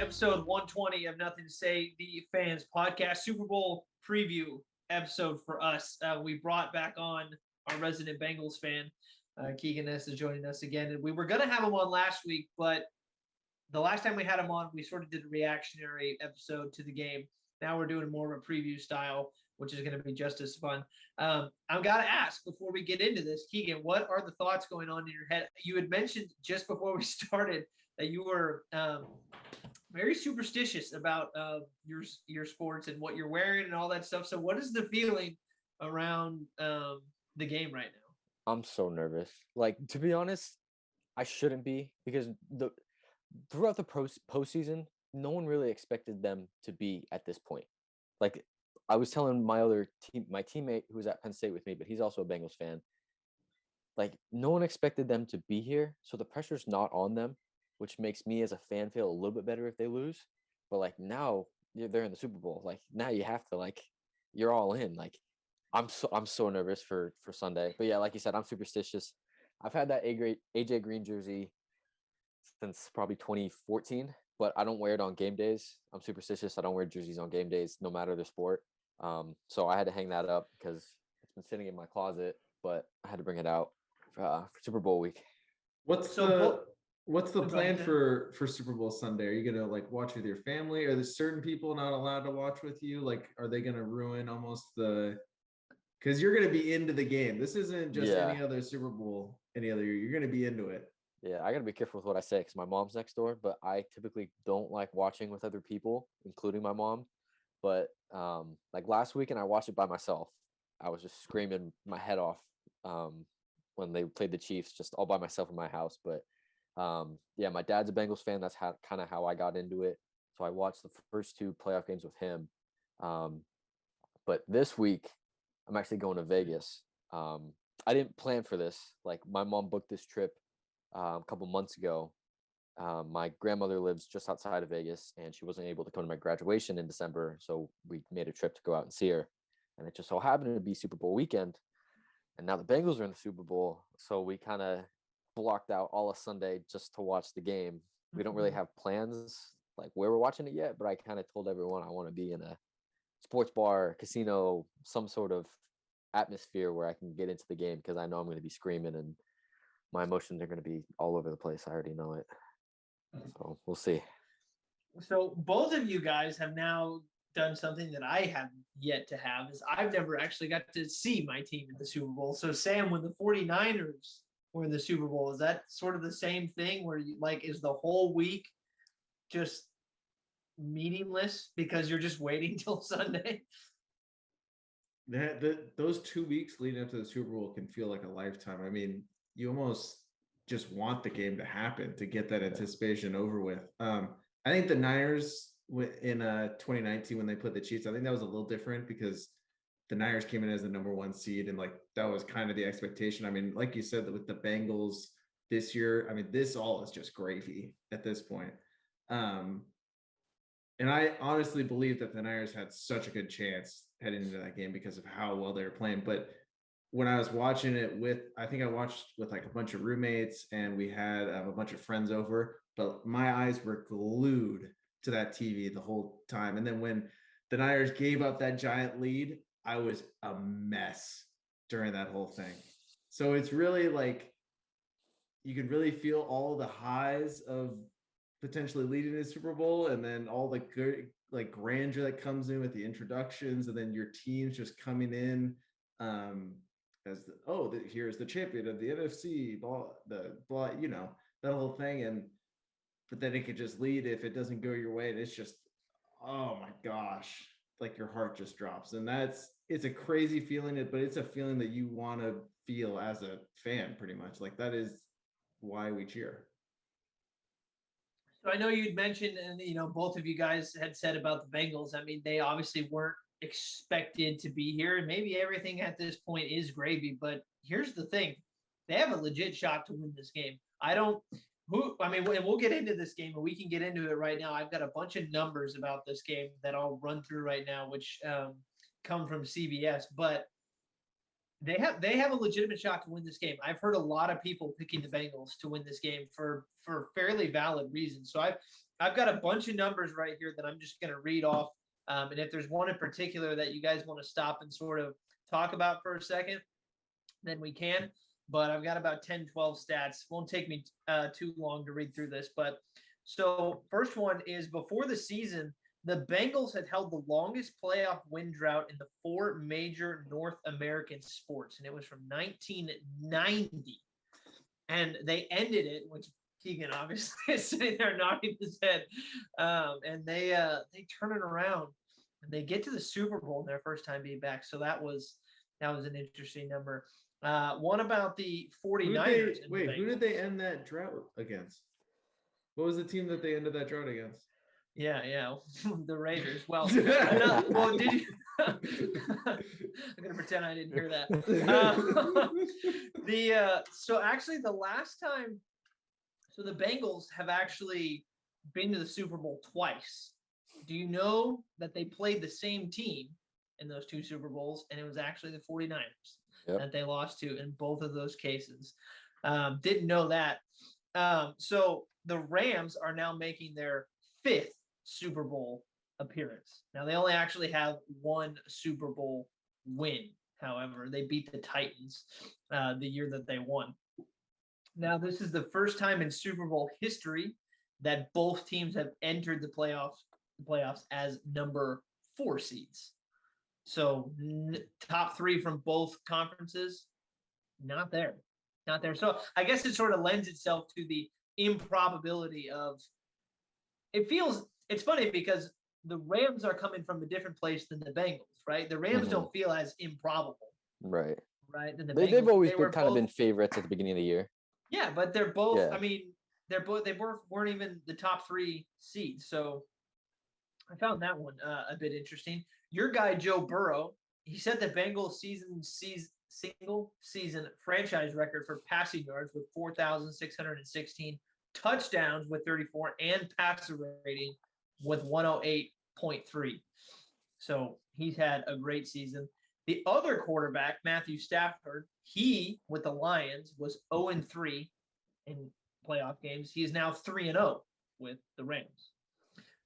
episode 120 of Nothing to Say, the Fans Podcast, Super Bowl preview episode for us. We brought back on our resident Bengals fan, Keegan Ness, is joining us again. And we were going to have him on last week, but the last time we had him on, we sort of did a reactionary episode to the game. Now we're doing more of a preview style, which is going to be just as fun. I've got to ask before we get into this, Keegan, what are the thoughts going on in your head? You had mentioned just before we started that you were very superstitious about your sports and what you're wearing and all that stuff. So what is the feeling around the game right now? I'm so nervous. Like, to be honest, I shouldn't be, because throughout the postseason, no one really expected them to be at this point. Like, I was telling my teammate who's at Penn State with me, but he's also a Bengals fan. Like, no one expected them to be here, so the pressure's not on them, which makes me as a fan feel a little bit better if they lose. But like, now they're in the Super Bowl. Like, now you have to, like, you're all in. Like, I'm so nervous for Sunday. But yeah, like you said, I'm superstitious. I've had that AJ Green jersey since probably 2014, but I don't wear it on game days. I'm superstitious. I don't wear jerseys on game days, no matter the sport. So I had to hang that up because it's been sitting in my closet, but I had to bring it out for Super Bowl week. What's the plan for Super Bowl Sunday? Are you gonna like watch with your family? Are there certain people not allowed to watch with you? Like, are they gonna ruin almost because you're gonna be into the game? This isn't just any other Super Bowl any other year. You're gonna be into it. Yeah, I gotta be careful with what I say because my mom's next door, but I typically don't like watching with other people, including my mom. But like last weekend, I watched it by myself. I was just screaming my head off when they played the Chiefs, just all by myself in my house. But yeah, my dad's a Bengals fan. That's kind of how I got into it. So I watched the first two playoff games with him. But this week, I'm actually going to Vegas. I didn't plan for this. Like, my mom booked this trip a couple months ago. My grandmother lives just outside of Vegas, and she wasn't able to come to my graduation in December, so we made a trip to go out and see her. And it just so happened to be Super Bowl weekend, and now the Bengals are in the Super Bowl, so we kind of blocked out all of Sunday just to watch the game. We don't really have plans like where we're watching it yet, but I kind of told everyone I want to be in a sports bar, casino, some sort of atmosphere where I can get into the game, because I know I'm going to be screaming and my emotions are going to be all over the place. I already know it. So we'll see. So both of you guys have now done something that I have yet to have, is I've never actually got to see my team at the Super Bowl. So Sam, when the 49ers were in the Super Bowl, is that sort of the same thing where you like, is the whole week just meaningless because you're just waiting till Sunday? Those 2 weeks leading up to the Super Bowl can feel like a lifetime. I mean, you almost just want the game to happen to get that anticipation over with. I think the Niners in 2019, when they played the Chiefs, I think that was a little different because the Niners came in as the number one seed, and like that was kind of the expectation. I mean, like you said, with the Bengals this year, I mean, this all is just gravy at this point. And I honestly believe that the Niners had such a good chance heading into that game because of how well they were playing. But when I was watching it I think I watched with like a bunch of roommates, and we had a bunch of friends over, but my eyes were glued to that TV the whole time. And then when the Niners gave up that giant lead, I was a mess during that whole thing. So it's really like, you can really feel all the highs of potentially leading the Super Bowl, and then all the good, like, grandeur that comes in with the introductions, and then your team's just coming in as here's the champion of the NFC, blah, you know, that whole thing. But then it could just lead if it doesn't go your way, and it's just, oh my gosh, like your heart just drops. And it's a crazy feeling, but it's a feeling that you want to feel as a fan, pretty much. Like, that is why we cheer. So I know you'd mentioned, and both of you guys had said about the Bengals. I mean, they obviously weren't expected to be here, and maybe everything at this point is gravy. But here's the thing: they have a legit shot to win this game. And we'll get into this game, and we can get into it right now. I've got a bunch of numbers about this game that I'll run through right now, which come from CBS. But they have a legitimate shot to win this game. I've heard a lot of people picking the Bengals to win this game for fairly valid reasons. So I've got a bunch of numbers right here that I'm just going to read off. And if there's one in particular that you guys want to stop and sort of talk about for a second, then we can. But I've got about 10, 12 stats. Won't take me too long to read through this. But so first one is before the season, the Bengals had held the longest playoff win drought in the 4 major North American sports, and it was from 1990. And they ended it, which Keegan obviously is sitting there nodding his head, and they turn it around and they get to the Super Bowl in their first time being back. So that was an interesting number. One about the 49ers. Who did they end that drought against? What was the team that they ended that drought against? Yeah, the Raiders. Well, did you? I'm gonna pretend I didn't hear that. So actually, the last time, so the Bengals have actually been to the Super Bowl twice. Do you know that they played the same team in those 2 Super Bowls, and it was actually the 49ers that they lost to in both of those cases? Didn't know that. So the Rams are now making their 5th Super Bowl appearance. Now they only actually have 1 Super Bowl win. However, they beat the Titans the year that they won. Now this is the first time in Super Bowl history that both teams have entered the playoffs as number 4 seeds. So top 3 from both conferences, not there. So I guess it sort of lends itself to the improbability of. It's funny because the Rams are coming from a different place than the Bengals, right? The Rams don't feel as improbable, right? Than the They've Bengals. always been kind of been favorites at the beginning of the year. Yeah, but they're both. Yeah. I mean, they weren't even the top 3 seeds. So I found that one a bit interesting. Your guy Joe Burrow, he set the Bengals single season franchise record for passing yards with 4,616, touchdowns with 34, and passer rating with 108.3. So he's had a great season. The other quarterback, Matthew Stafford, he with the Lions was 0-3 in playoff games. He is now 3-0 with the Rams.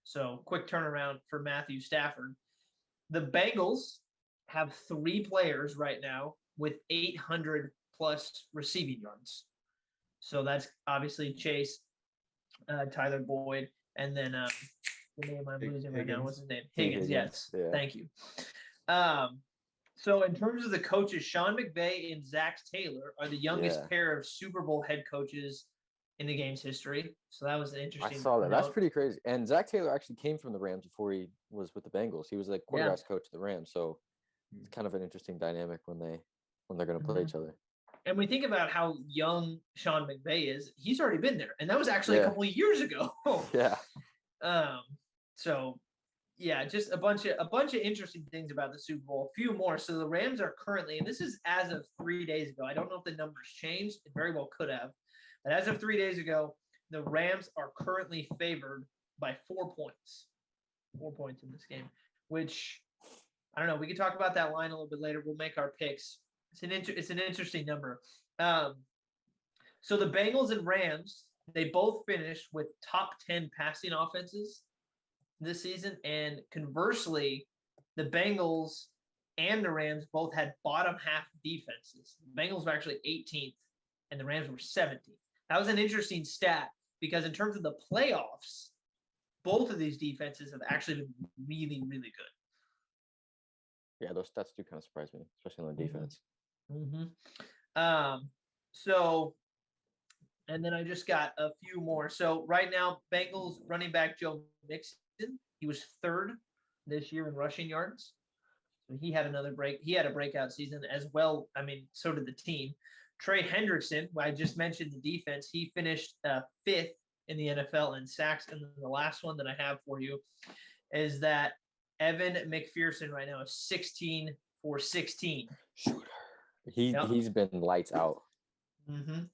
So quick turnaround for Matthew Stafford. The Bengals have 3 players right now with 800 plus receiving yards. So that's obviously Chase, Tyler Boyd, and then the name I'm losing right now. What's his name? Higgins. Yes. Yeah. Thank you. So in terms of the coaches, Sean McVay and Zach Taylor are the youngest pair of Super Bowl head coaches in the game's history. So that was an interesting. I saw that. That's pretty crazy. And Zach Taylor actually came from the Rams before he was with the Bengals. He was like quarterback's coach of the Rams. So it's kind of an interesting dynamic when they're going to play each other. And we think about how young Sean McVay is. He's already been there, and that was actually a couple of years ago. Yeah. So yeah, just a bunch of interesting things about the Super Bowl. A few more. So the Rams are currently, and this is as of 3 days ago. I don't know if the numbers changed. It very well could have. But as of 3 days ago, the Rams are currently favored by 4 points. 4 points in this game, which I don't know. We can talk about that line a little bit later. We'll make our picks. It's an interesting number. So the Bengals and Rams, they both finished with top 10 passing offenses this season. And conversely, the Bengals and the Rams both had bottom half defenses. The Bengals were actually 18th and the Rams were 17th. That was an interesting stat because in terms of the playoffs, both of these defenses have actually been really, really good. Yeah, those stats do kind of surprise me, especially on the defense. So, and then I just got a few more. So right now, Bengals running back Joe Mixon, he was 3rd this year in rushing yards. So he had a breakout season as well. I mean, so did the team. Trey Hendrickson, I just mentioned the defense. He finished 5th in the NFL in sacks. And then the last one that I have for you is that Evan McPherson right now is 16 for 16. Shooter. He's been lights out.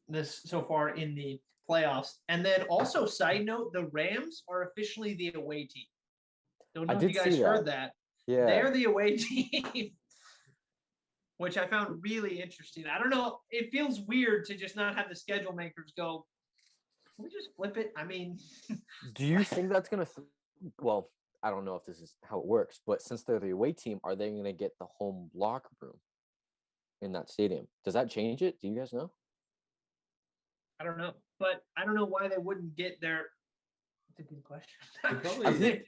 This so far in the playoffs. And then also, side note, the Rams are officially the away team. Don't know if you guys heard that. Yeah. They're the away team, which I found really interesting. I don't know. It feels weird to just not have the schedule makers go, Can we just flip it? I mean, Do you think that's gonna? Well, I don't know if this is how it works, but since they're the away team, are they gonna get the home locker room in that stadium? Does that change it? Do you guys know? I don't know, but I don't know why they wouldn't get their. That's a good question. They I probably, think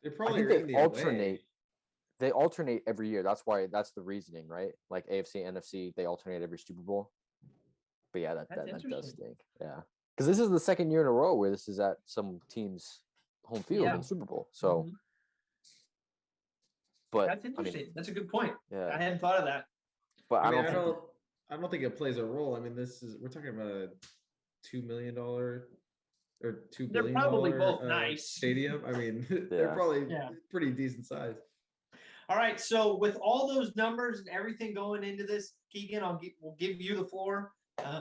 they're I probably think in they the away. alternate. They alternate every year. That's why. That's the reasoning, right? Like AFC, NFC, they alternate every Super Bowl. But yeah, That's that does interesting. stink. Yeah, because this is the second year in a row where this is at some team's home field Yeah. in the Super Bowl. So, Mhm. but That's I interesting. mean, That's a good point. yeah, I hadn't thought of that. but I I mean, don't I think. don't think it plays a role. I mean, we're talking about a $2 million or $2 They're billion probably both nice. stadium. I mean, they're Yeah. probably Yeah. pretty decent size. All right. So with all those numbers and everything going into this, Keegan, we'll give you the floor.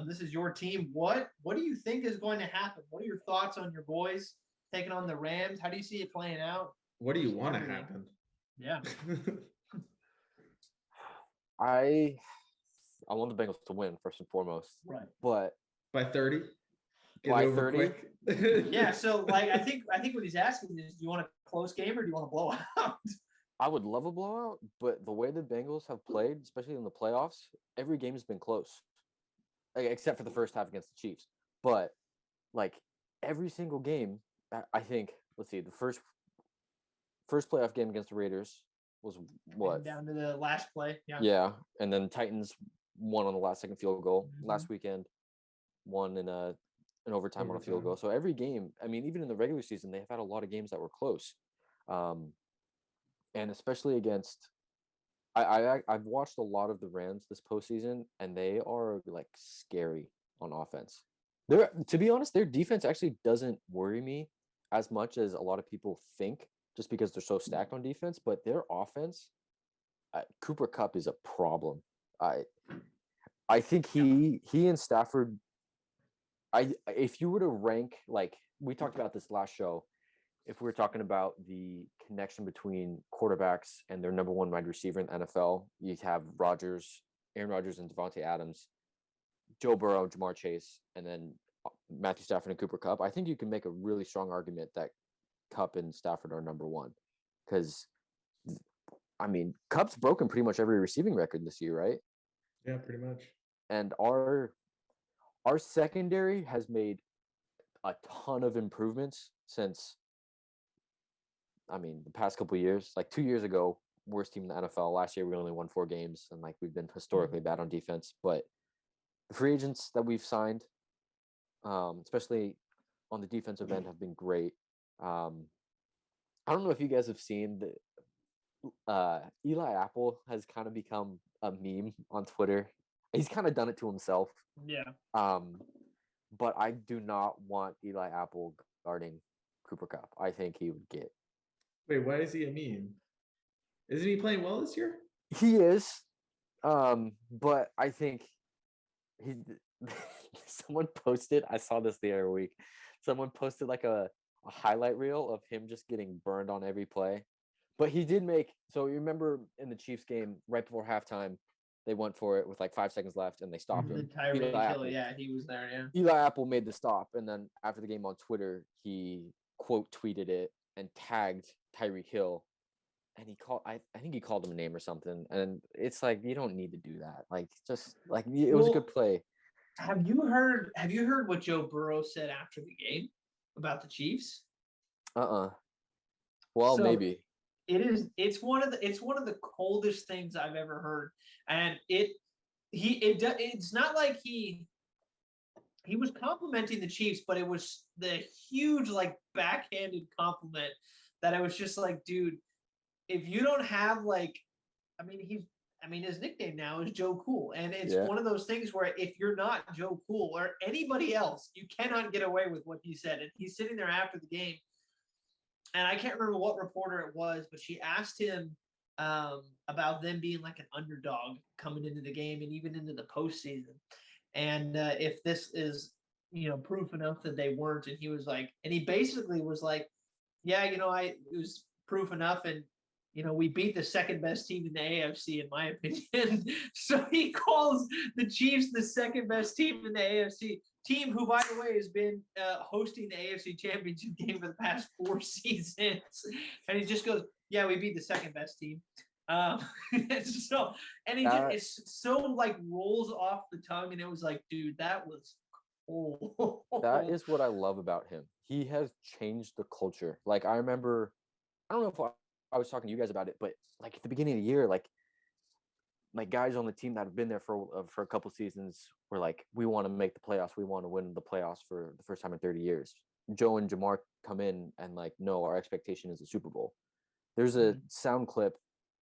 This is your team. What do you think is going to happen? What are your thoughts on your boys taking on the Rams? How do you see it playing out? What do you Just want to everything. happen? Yeah. I want the Bengals to win first and foremost, Right. but By 30? Get By it over 30? quick. Yeah. So like I think what he's asking is, do you want a close game or do you want to blow out? I would love a blowout. But the way the Bengals have played, especially in the playoffs, every game has been close, except for the first half against the Chiefs. But like every single game, I think. Let's see, the first playoff game against the Raiders was what? Down to the last play. Yeah. Yeah, and then Titans won on the last second field goal. Mhm. Last weekend won in an overtime on a field Overtime. goal. So every game, I mean, even in the regular season, they've had a lot of games that were close, and especially against. I've watched a lot of the Rams this postseason, and they are like scary on offense. To be honest, their defense actually doesn't worry me as much as a lot of people think, just because they're so stacked on defense. But their offense, Cooper Kupp is a problem. I think he and Stafford. If you were to rank, like we talked about this last show, if we're talking about the connection between quarterbacks and their number one wide receiver in the NFL, you have Aaron Rodgers and Devontae Adams, Joe Burrow, Jamar Chase, and then Matthew Stafford and Cooper Kupp. I think you can make a really strong argument that Kupp and Stafford are number one, because I mean, Kupp's broken pretty much every receiving record this year, right? Yeah, pretty much. And our secondary has made a ton of improvements since, I mean, the past couple of years. Like 2 years ago, worst team in the NFL. Last year, we only won 4 games, and like we've been historically bad on defense. But the free agents that we've signed, especially on the defensive end, have been great. I don't know if you guys have seen the Eli Apple has kind of become a meme on Twitter. He's kind of done it to himself. Yeah. But I do not want Eli Apple guarding Cooper Kupp. I think he would get. Wait, why is he a meme? Isn't he playing well this year? He is, but I think he. Someone posted. I saw this the other week. Someone posted like a highlight reel of him just getting burned on every play. But he did make. So you remember in the Chiefs game right before halftime, they went for it with like 5 seconds left, and they stopped The him. Tyreek Eli Hill, Apple. yeah, he was there. Yeah. Eli Apple made the stop, and then after the game on Twitter, he quote tweeted it and tagged Tyreek Hill, and he called. I think he called him a name or something. And it's like, you don't need to do that. Like, just like it was a good play. Have you heard what Joe Burrow said after the game about the Chiefs? Well, So, maybe. It's one of the coldest things I've ever heard, and it's not like he was complimenting the Chiefs, but it was the huge like backhanded compliment that I was just like, dude, if you don't have like, his nickname now is Joe Cool, and it's one of those things where if you're not Joe Cool or anybody else, you cannot get away with what he said. And he's sitting there after the game, and I can't remember what reporter it was, but she asked him about them being like an underdog coming into the game and even into the postseason, and if this is proof enough that they weren't. And he was like, and he basically was like, yeah, it was proof enough, and we beat the second best team in the AFC, in my opinion. So he calls the Chiefs the second best team in the AFC. Team who, by the way, has been hosting the AFC Championship game for the past 4 seasons. And he just goes, yeah, we beat the second best team. So, and it's so like rolls off the tongue. And it was like, dude, that was cool. That is what I love about him. He has changed the culture. Like, I remember, I don't know if I was talking to you guys about it, but like at the beginning of the year, like guys on the team that have been there for a couple seasons were like, we want to make the playoffs. We want to win the playoffs for the first time in 30 years. Joe and Jamar come in and like, no, our expectation is a Super Bowl. There's a sound clip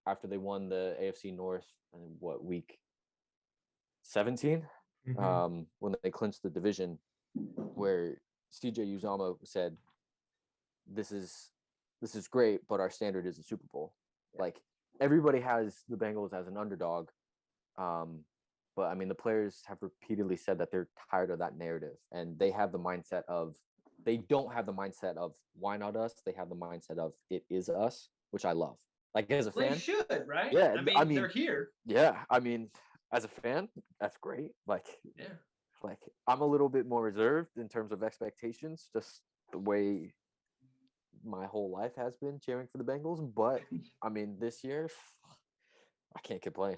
after they won the AFC North in week 17, when they clinched the division, where CJ Uzama said, this is great, but our standard is a Super Bowl. Like, everybody has the Bengals as an underdog. But I mean, the players have repeatedly said that they're tired of that narrative, and they have the mindset of, they don't have the mindset of why not us? They have the mindset of it is us, which I love. Like, as a fan, they should, right? Yeah, I mean, they're here. Yeah, I mean, as a fan, that's great. Like, yeah, like I'm a little bit more reserved in terms of expectations, just the way my whole life has been cheering for the Bengals. But I mean, this year, I can't complain.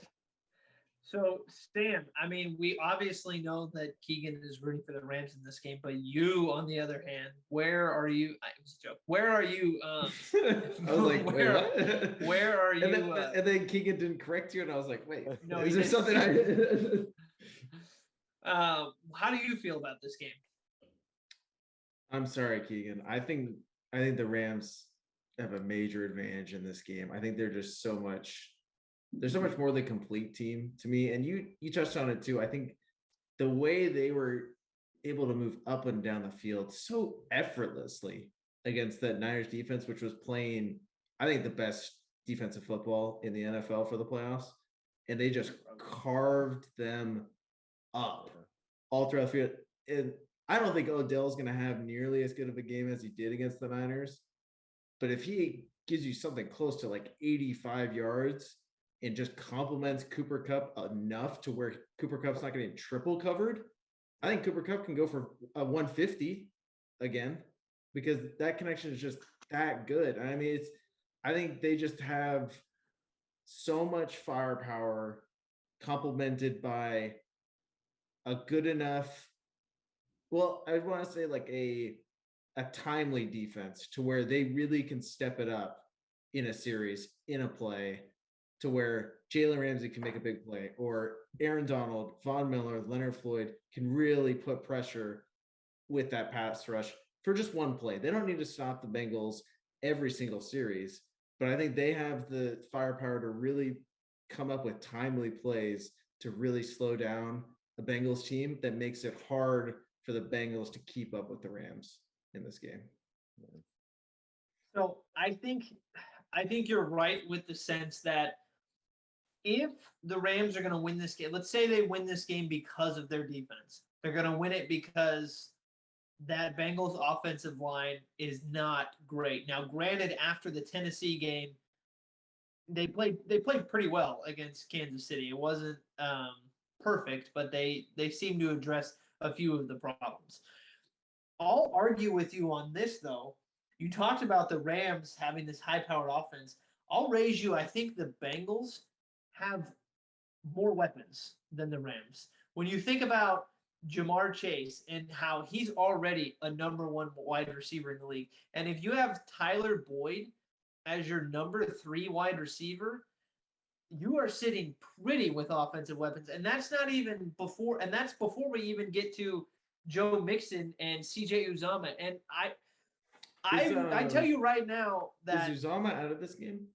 So, Stan, I mean, we obviously know that Keegan is rooting for the Rams in this game, but you, on the other hand, where are you? It was a joke. Where are you? I was like, wait, what? Where are you? And then Keegan didn't correct you, and I was like, wait, no, is there something how do you feel about this game? I'm sorry, Keegan. I think the Rams have a major advantage in this game. I think they're just so much more than complete team to me. And you touched on it too. I think the way they were able to move up and down the field so effortlessly against that Niners defense, which was playing, I think, the best defensive football in the NFL for the playoffs. And they just carved them up all throughout the field. And I don't think Odell's going to have nearly as good of a game as he did against the Niners. But if he gives you something close to like 85 yards and just complements Cooper Kupp enough to where Cooper Kupp's not getting triple covered, I think Cooper Kupp can go for a 150 again, because that connection is just that good. I mean, I think they just have so much firepower complemented by a good enough, well, I want to say like a timely defense to where they really can step it up in a series, in a play, to where Jalen Ramsey can make a big play, or Aaron Donald, Von Miller, Leonard Floyd can really put pressure with that pass rush for just one play. They don't need to stop the Bengals every single series, but I think they have the firepower to really come up with timely plays to really slow down a Bengals team that makes it hard for the Bengals to keep up with the Rams in this game. So I think you're right with the sense that if the Rams are going to win this game, let's say they win this game because of their defense, they're going to win it because that Bengals offensive line is not great. Now, granted, after the Tennessee game, they played pretty well against Kansas City. It wasn't perfect, but they seemed to address a few of the problems. I'll argue with you on this, though. You talked about the Rams having this high-powered offense. I'll raise you. I think the Bengals have more weapons than the Rams. When you think about Jamar Chase and how he's already a number 1 wide receiver in the league, and if you have Tyler Boyd as your number 3 wide receiver, you are sitting pretty with offensive weapons. And that's not even before, and that's before we even get to Joe Mixon and CJ Uzama. And I tell you right now that is Uzama out of this game?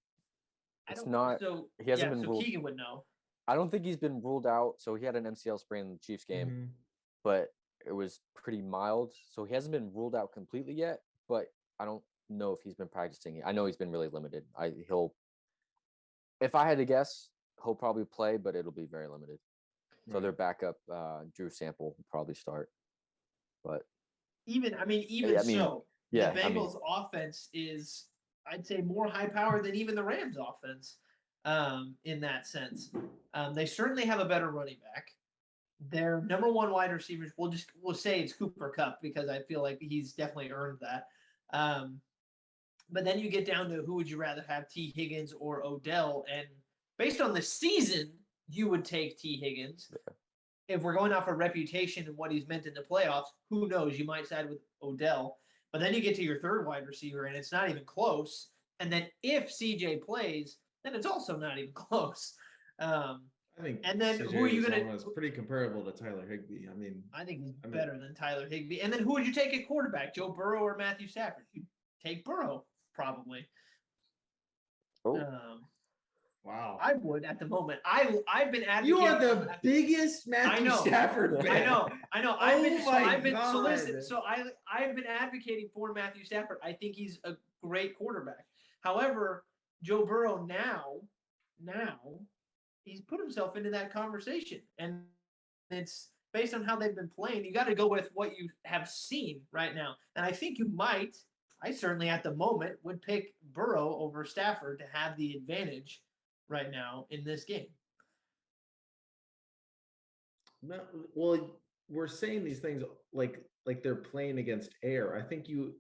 It's not. So he hasn't been so ruled. Keegan would know. I don't think he's been ruled out. So he had an MCL sprain in the Chiefs game, but it was pretty mild. So he hasn't been ruled out completely yet. But I don't know if he's been practicing it. I know he's been really limited. If I had to guess, he'll probably play, but it'll be very limited. So their backup, Drew Sample, will probably start. But the Bengals offense is I'd say more high power than even the Rams offense in that sense. They certainly have a better running back. Their number one wide receivers, we'll say it's Cooper Kupp because I feel like he's definitely earned that. But then you get down to who would you rather have, T. Higgins or Odell? And based on the season, you would take T. Higgins. Yeah. If we're going off of reputation and what he's meant in the playoffs, who knows? You might side with Odell. But then you get to your third wide receiver, and it's not even close. And then if CJ plays, then it's also not even close. I think and then CJ who are you going to? Pretty comparable to Tyler Higbee. I think he's better than Tyler Higbee. And then who would you take at quarterback, Joe Burrow or Matthew Stafford? You take Burrow probably. Oh. Wow. I would at the moment. I've been advocating. You are the biggest Matthew Stafford fan. I know. I've been advocating for Matthew Stafford. I think he's a great quarterback. However, Joe Burrow now he's put himself into that conversation, and it's based on how they've been playing. You got to go with what you have seen right now, and I think I certainly at the moment would pick Burrow over Stafford to have the advantage right now in this game. No, well, we're saying these things like they're playing against air. I think you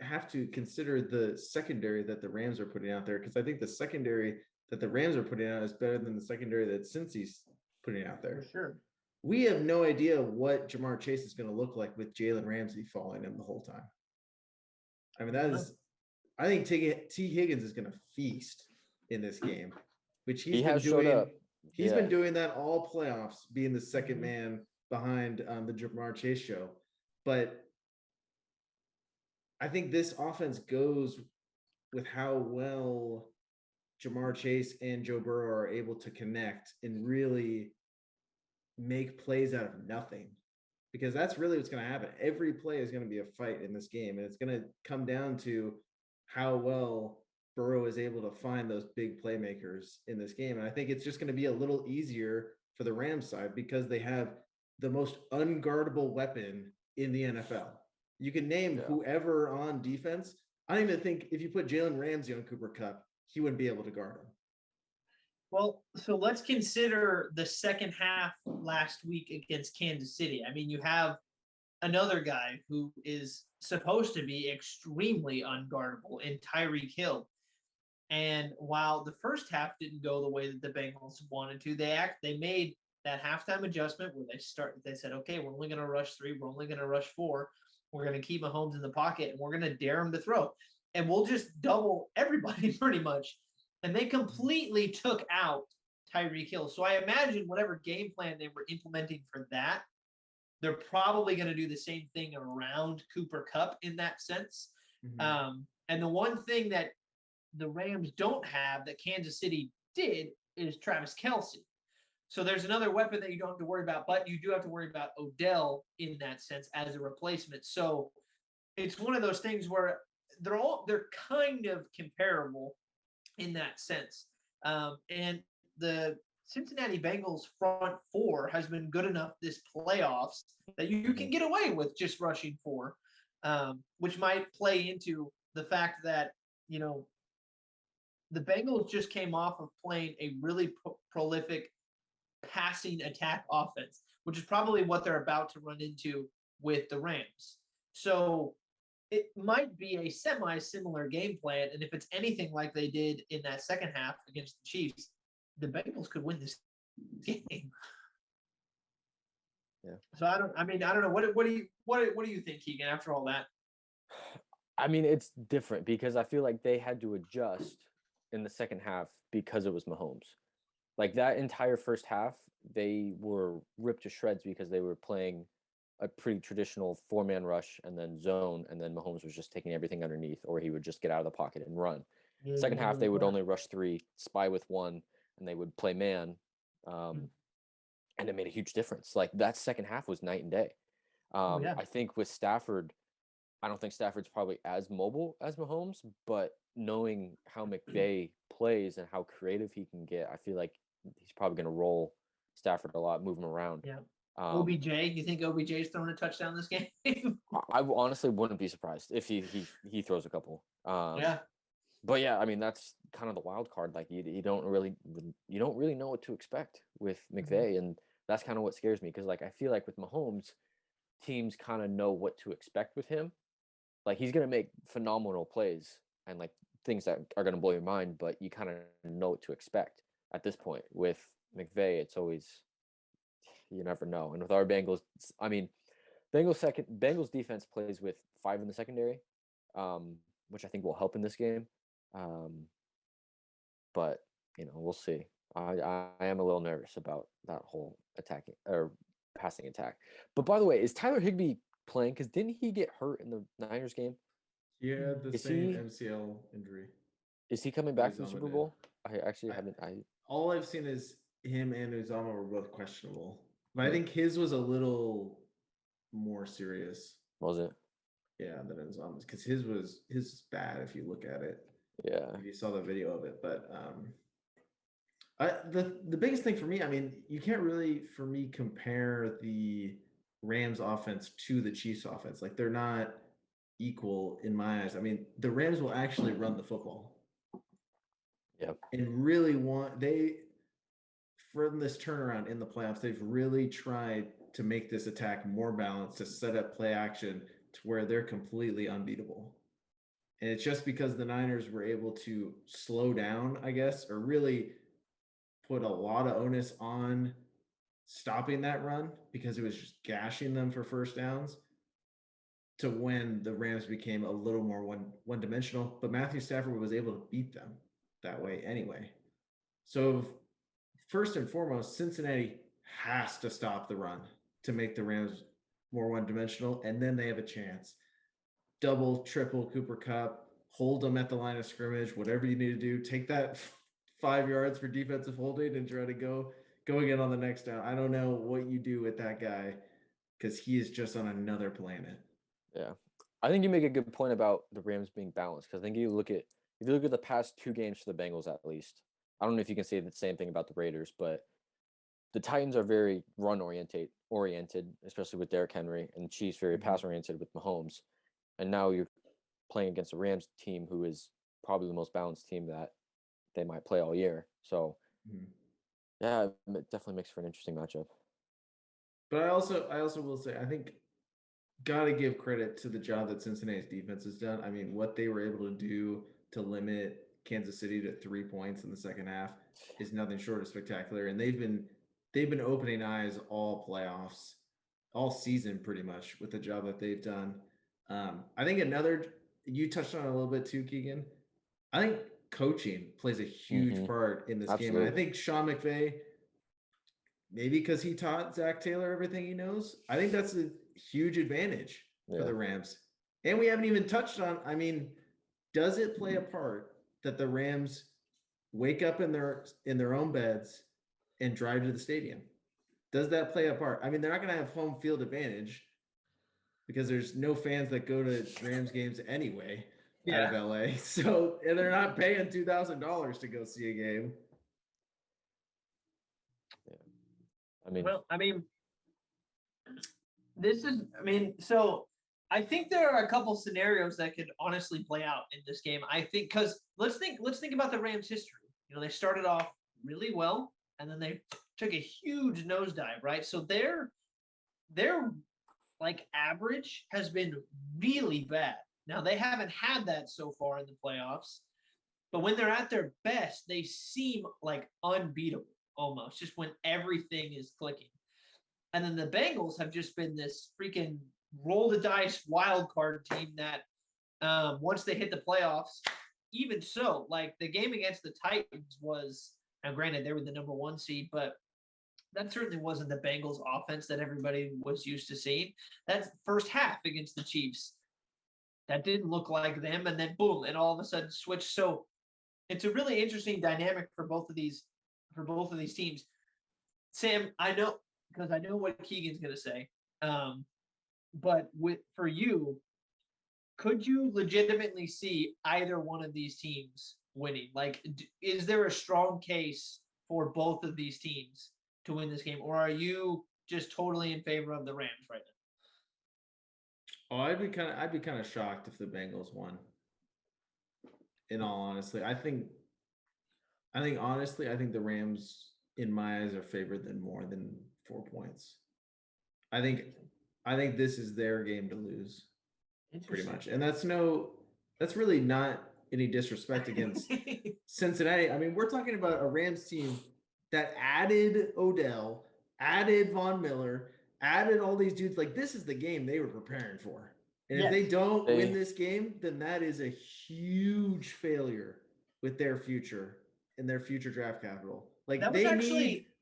have to consider the secondary that the Rams are putting out there, because I think the secondary that the Rams are putting out is better than the secondary that Cincy's putting out there. For sure. We have no idea what Jamar Chase is going to look like with Jalen Ramsey following him the whole time. I mean, I think T. Higgins is going to feast in this game, which he's been doing. He's been doing that all playoffs, being the second man behind the Jamar Chase show. But I think this offense goes with how well Jamar Chase and Joe Burrow are able to connect and really make plays out of nothing, because that's really what's going to happen. Every play is going to be a fight in this game, and it's going to come down to how well Burrow is able to find those big playmakers in this game. And I think it's just going to be a little easier for the Rams side because they have the most unguardable weapon in the NFL. You can name whoever on defense. I don't even think if you put Jalen Ramsey on Cooper Kupp, he wouldn't be able to guard him. Well, so let's consider the second half last week against Kansas City. I mean, you have another guy who is supposed to be extremely unguardable in Tyreek Hill. And while the first half didn't go the way that the Bengals wanted to, they made that halftime adjustment where they said, okay, we're only going to rush 3, we're only going to rush 4. We're going to keep Mahomes in the pocket, and we're going to dare him to throw. And we'll just double everybody pretty much. And they completely took out Tyreek Hill. So I imagine whatever game plan they were implementing for that, they're probably going to do the same thing around Cooper Kupp in that sense. Mm-hmm. And the one thing that the Rams don't have that Kansas City did is Travis Kelce. So there's another weapon that you don't have to worry about, but you do have to worry about Odell in that sense as a replacement. So it's one of those things where they're kind of comparable in that sense. And the Cincinnati Bengals front 4 has been good enough this playoffs that you can get away with just rushing 4, which might play into the fact that, the Bengals just came off of playing a really prolific passing attack offense, which is probably what they're about to run into with the Rams. So it might be a semi-similar game plan, and if it's anything like they did in that second half against the Chiefs, the Bengals could win this game. Yeah. So I don't know. What do you think, Keegan? After all that, I mean, it's different because I feel like they had to adjust in the second half because it was Mahomes. Like that entire first half, they were ripped to shreds because they were playing a pretty traditional 4-man rush and then zone, and then Mahomes was just taking everything underneath, or he would just get out of the pocket and run. Second half, they would only rush 3, spy with 1, and they would play man, and it made a huge difference. Like that second half was night and day. I think with Stafford, I don't think Stafford's probably as mobile as Mahomes, but knowing how McVay plays and how creative he can get, I feel like he's probably going to roll Stafford a lot, move him around. Yeah. OBJ, you think OBJ's throwing a touchdown this game? I honestly wouldn't be surprised if he throws a couple. Yeah. But yeah, I mean that's kind of the wild card. Like you don't really know what to expect with McVay, and that's kind of what scares me because like I feel like with Mahomes, teams kind of know what to expect with him. Like he's gonna make phenomenal plays and like things that are gonna blow your mind, but you kind of know what to expect at this point. With McVay, it's always you never know. And with our Bengals, I mean, Bengals defense plays with 5 in the secondary, which I think will help in this game. Um, but we'll see. I am a little nervous about that whole attacking or passing attack. But by the way, is Tyler Higbee playing? Because didn't he get hurt in the Niners game? He had the Is same he MCL injury is he coming that back for the Uzama Super did. Bowl? I actually I, haven't. I all I've seen is him and Uzama were both questionable, but I hmm, think his was a little more serious. was it? Yeah, than Uzama's because his was bad if you look at it. Yeah. If you saw the video of it, but the biggest thing for me, I mean, you can't really for me compare the Rams offense to the Chiefs offense. Like they're not equal in my eyes. I mean, the Rams will actually run the football Yeah. and really want they from this turnaround in the playoffs, they've really tried to make this attack more balanced, to set up play action to where they're completely unbeatable. And it's just because the Niners were able to slow down, I guess, or really put a lot of onus on stopping that run because it was just gashing them for first downs to when the Rams became a little more one dimensional. But Matthew Stafford was able to beat them that way anyway. So first and foremost, Cincinnati has to stop the run to make the Rams more one dimensional, and then they have a chance. Double, triple Cooper Cup, hold them at the line of scrimmage, whatever you need to do. Take that 5 yards for defensive holding and try to go again on the next down. I don't know what you do with that guy because he is just on another planet. Yeah. I think you make a good point about the Rams being balanced because I think if you look at the past 2 games for the Bengals at least. I don't know if you can say the same thing about the Raiders, but the Titans are very run oriented, especially with Derrick Henry, and the Chiefs very pass oriented with Mahomes. And now you're playing against a Rams team who is probably the most balanced team that they might play all year. So yeah, it definitely makes for an interesting matchup. But I also will say I think got to give credit to the job that Cincinnati's defense has done. I mean, what they were able to do to limit Kansas City to 3 points in the second half is nothing short of spectacular. And they've been opening eyes all playoffs, all season pretty much with the job that they've done. I think another you touched on it a little bit too, Keegan. I think coaching plays a huge Mm-hmm. part in this game, and I Absolutely. think Sean McVay, maybe because he taught Zach Taylor everything he knows, I think that's a huge advantage for Yeah. the Rams. And we haven't even touched on, I mean, does it play a part that the Rams wake up in their own beds and drive to the stadium? Does that play a part? I mean, they're not going to have home field advantage because there's no fans that go to Rams games anyway out of LA. So, and they're not paying $2,000 to go see a game. Yeah. I mean, Well, I mean, so I think there are a couple scenarios that could honestly play out in this game. I think because let's think about the Rams' history. They started off really well, and then they took a huge nosedive, right? So their like average has been really bad. Now they haven't had that so far in the playoffs, but when they're at their best, they seem like unbeatable almost, just when everything is clicking. And then the Bengals have just been this freaking roll the dice wild card team that once they hit the playoffs, even so, like the game against the Titans was, now granted, they were the number 1 seed, but that certainly wasn't the Bengals offense that everybody was used to seeing. That's first half against the Chiefs. That didn't look like them. And then boom, and all of a sudden switched. So it's a really interesting dynamic for both of these teams. Sam, I know because I know what Keegan's gonna say. But for you, could you legitimately see either one of these teams winning? Like, is there a strong case for both of these teams to win this game, or are you just totally in favor of the Rams right Oh, I'd be kind of shocked if the Bengals won. In all honesty, I think the Rams, in my eyes, are favored than more than 4 points. I think this is their game to lose, pretty Interesting. much. And that's really not any disrespect against Cincinnati. I mean, we're talking about a Rams team that added Odell, added Von Miller, added all these dudes. Like, this is the game they were preparing for. And if they Yes. don't win this game, then that is a huge failure with their future and their future draft capital. Like, That was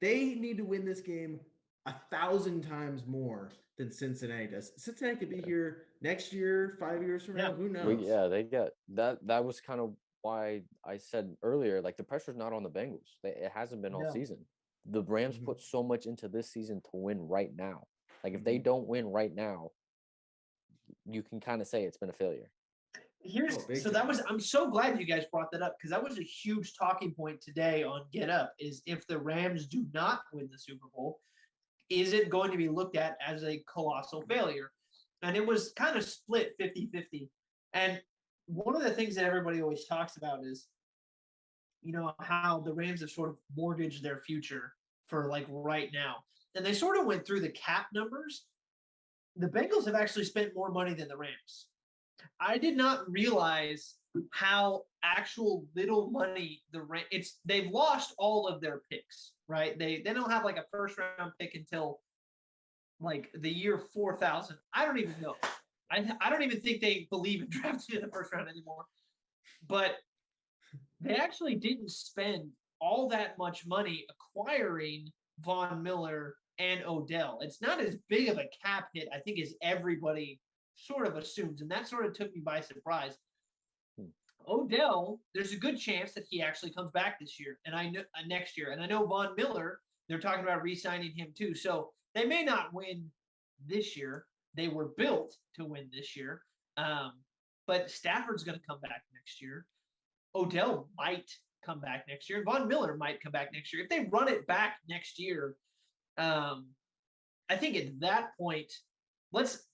they need to win this game 1,000 times more than Cincinnati does. Cincinnati could be here next year, 5 years from now. Who knows? They got that. That was kind of why I said earlier, like, the pressure's not on the Bengals. It hasn't been all season. The Rams put so much into this season to win right now. Like, if they don't win right now, you can kind of say it's been a failure. I'm so glad you guys brought that up, because that was a huge talking point today on Get Up, is if the Rams do not win the Super Bowl, is it going to be looked at as a colossal failure? And it was kind of split 50-50. And one of the things that everybody always talks about is, how the Rams have sort of mortgaged their future for like right now. And they sort of went through the cap numbers. The Bengals have actually spent more money than the Rams. I did not realize how actual little money they've lost all of their picks, right? They don't have like a first round pick until like the year 4,000. I don't even know. I don't even think they believe in drafting in the first round anymore. But they actually didn't spend all that much money acquiring Von Miller and Odell. It's not as big of a cap hit, I think, as everybody sort of assumes. And that sort of took me by surprise. Odell, there's a good chance that he actually comes back this year, and I know next year. And I know Von Miller, they're talking about re-signing him too. So they may not win this year. They were built to win this year. But Stafford's going to come back next year. Odell might come back next year. Von Miller might come back next year. If they run it back next year, I think at that point, let's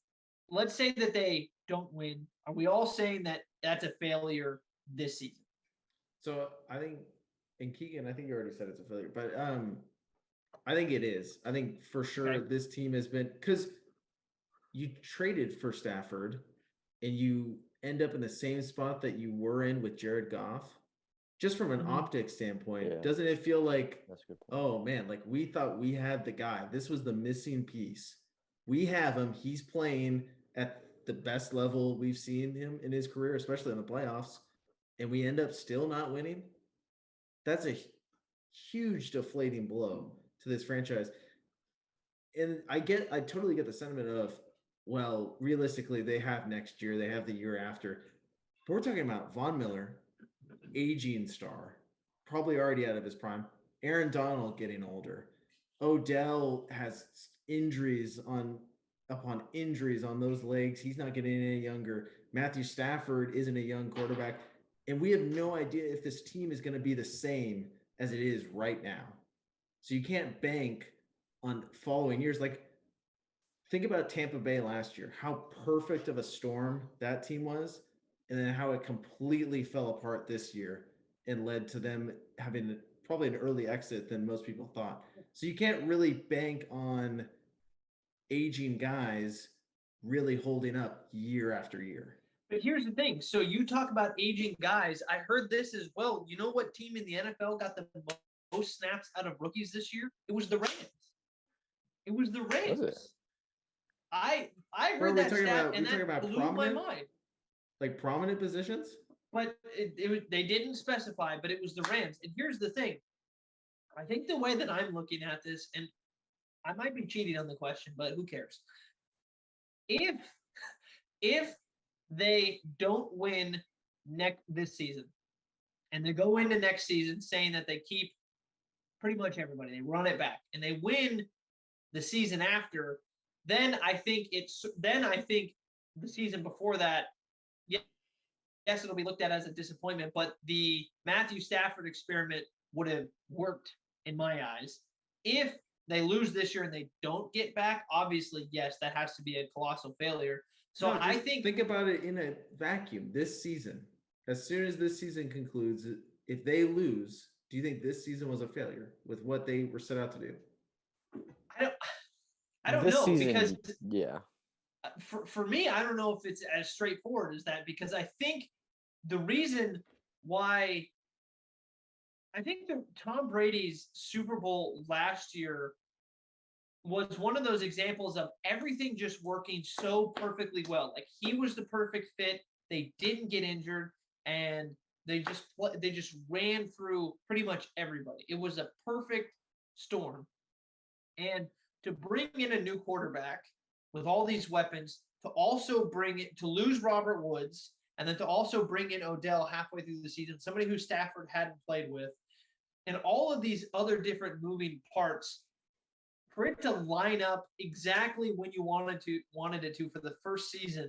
say that they don't win. Are we all saying that that's a failure this season? So I think, and Keegan, I think you already said it's a failure, but I think it is. I think for sure this team has been, because you traded for Stafford and you end up in the same spot that you were in with Jared Goff. Just from an optics standpoint, doesn't it feel like, oh man, like we thought we had the guy. This was the missing piece. We have him. He's playing at the best level we've seen him in his career, especially in the playoffs, and we end up still not winning. That's a huge deflating blow to this franchise. And I totally get the sentiment of, well, realistically, they have next year, they have the year after. But we're talking about Von Miller, aging star, probably already out of his prime. Aaron Donald getting older. Odell has injuries upon injuries on those legs. He's not getting any younger. Matthew Stafford isn't a young quarterback. And we have no idea if this team is going to be the same as it is right now. So you can't bank on following years. Like, think about Tampa Bay last year, how perfect of a storm that team was, and then how it completely fell apart this year and led to them having probably an early exit than most people thought. So you can't really bank on aging guys really holding up year after year. But here's the thing. So you talk about aging guys. I heard this as well. You know what team in the NFL got the most snaps out of rookies this year? It was the Rams. It was the Rams. Was it? I heard that stat and that blew my mind. Like prominent positions? But they didn't specify, but it was the Rams. And here's the thing. I think the way that I'm looking at this, and I might be cheating on the question, but who cares? If they don't win this season, and they go into next season saying that they keep pretty much everybody, they run it back, and they win the season after, then I think the season before that, yes, it'll be looked at as a disappointment, but the Matthew Stafford experiment would have worked in my eyes. If they lose this year and they don't get back, obviously, yes, that has to be a colossal failure. So I think about it in a vacuum this season. as soon as this season concludes, if they lose, do you think this season was a failure with what they were set out to do? I don't I don't This know because season, yeah. for me, I don't know if it's as straightforward as that because I think the reason why I think the Tom Brady's Super Bowl last year was one of those examples of everything just working so perfectly well. Like he was the perfect fit. They didn't get injured, and they just ran through pretty much everybody. It was a perfect storm. And to bring in a new quarterback with all these weapons, to also bring it to lose Robert Woods, and then to also bring in Odell halfway through the season, somebody who Stafford hadn't played with, and all of these other different moving parts for it to line up exactly when you wanted it to for the first season,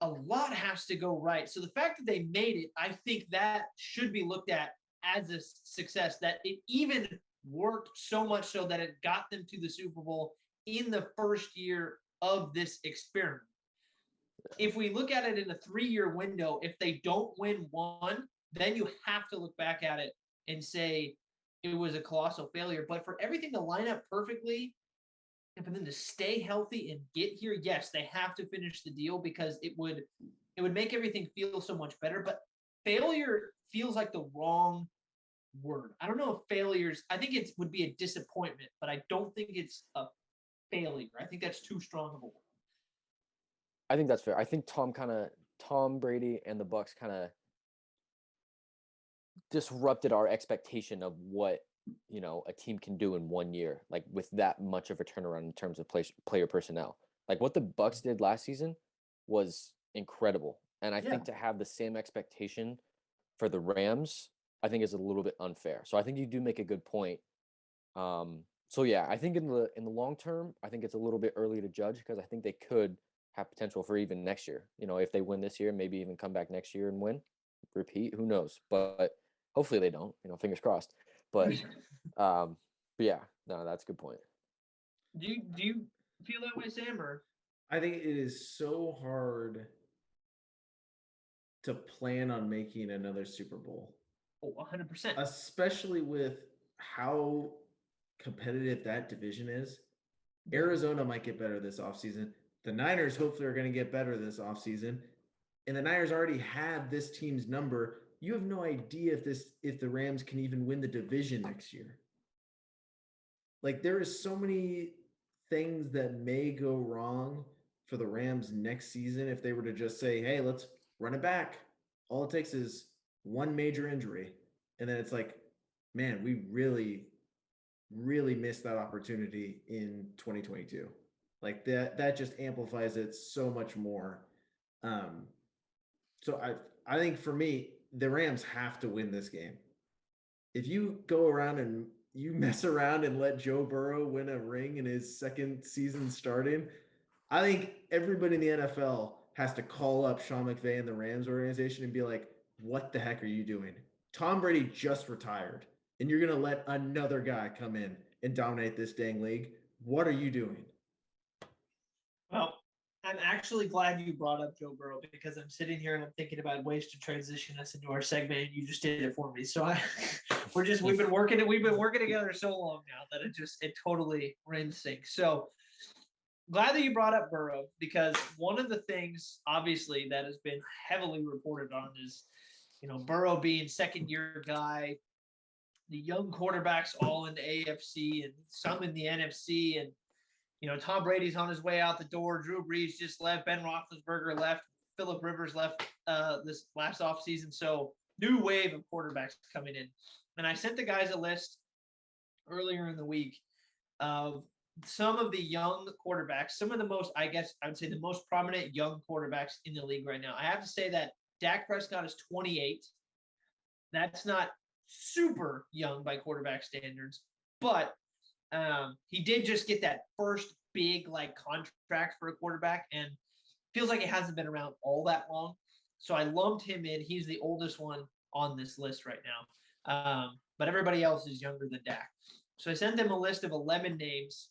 a lot has to go right. So the fact that they made it, I think that should be looked at as a success, that it even worked so much so that it got them to the Super Bowl in the first year of this experiment. If we look at it in a 3-year window, if they don't win one, then you have to look back at it and say it was a colossal failure. But for everything to line up perfectly and for them to stay healthy and get here, yes, they have to finish the deal because it would make everything feel so much better. But failure feels like the wrong word. I don't know if failures, I think it would be a disappointment, but I don't think it's a failure. I think that's too strong of a word. I think that's fair. I think Tom Brady and the Bucks kind of disrupted our expectation of what a team can do in 1 year, like with that much of a turnaround in terms of player personnel. Like what the Bucks did last season was incredible, and I think to have the same expectation for the Rams, I think is a little bit unfair. So I think you do make a good point. So yeah, I think in the long term, I think it's a little bit early to judge because I think they could have potential for even next year. If they win this year, maybe even come back next year and win, repeat. Who knows? But hopefully they don't. Fingers crossed. But yeah, no, that's a good point. Do you feel that way, Sam? Or I think it is so hard to plan on making another Super Bowl. 100%. Especially with how competitive that division is. Arizona might get better this offseason. The Niners hopefully are going to get better this offseason. And the Niners already have this team's number. You have no idea if the Rams can even win the division next year. Like there is so many things that may go wrong for the Rams next season if they were to just say, hey, let's run it back. All it takes is one major injury. And then it's like, man, we really, really missed that opportunity in 2022. Like that just amplifies it so much more. So I think for me, the Rams have to win this game. If you go around and you mess around and let Joe Burrow win a ring in his second season starting, I think everybody in the NFL has to call up Sean McVay and the Rams organization and be like, what the heck are you doing? Tom Brady just retired, and you're going to let another guy come in and dominate this dang league. What are you doing? Well, I'm actually glad you brought up Joe Burrow because I'm sitting here and I'm thinking about ways to transition us into our segment, and you just did it for me. So we've been working together so long now that it totally we're in sync. So glad that you brought up Burrow because one of the things obviously that has been heavily reported on is Burrow being second year guy, the young quarterbacks all in the AFC and some in the NFC, and Tom Brady's on his way out the door. Drew Brees just left. Ben Roethlisberger left. Phillip Rivers left this last offseason. So new wave of quarterbacks coming in. And I sent the guys a list earlier in the week of some of the young quarterbacks, some of the most, I guess I would say the most prominent young quarterbacks in the league right now. I have to say that Dak Prescott is 28. That's not super young by quarterback standards, but he did just get that first big contract for a quarterback, and feels like it hasn't been around all that long. So I lumped him in. He's the oldest one on this list right now, but everybody else is younger than Dak. So I sent them a list of 11 names,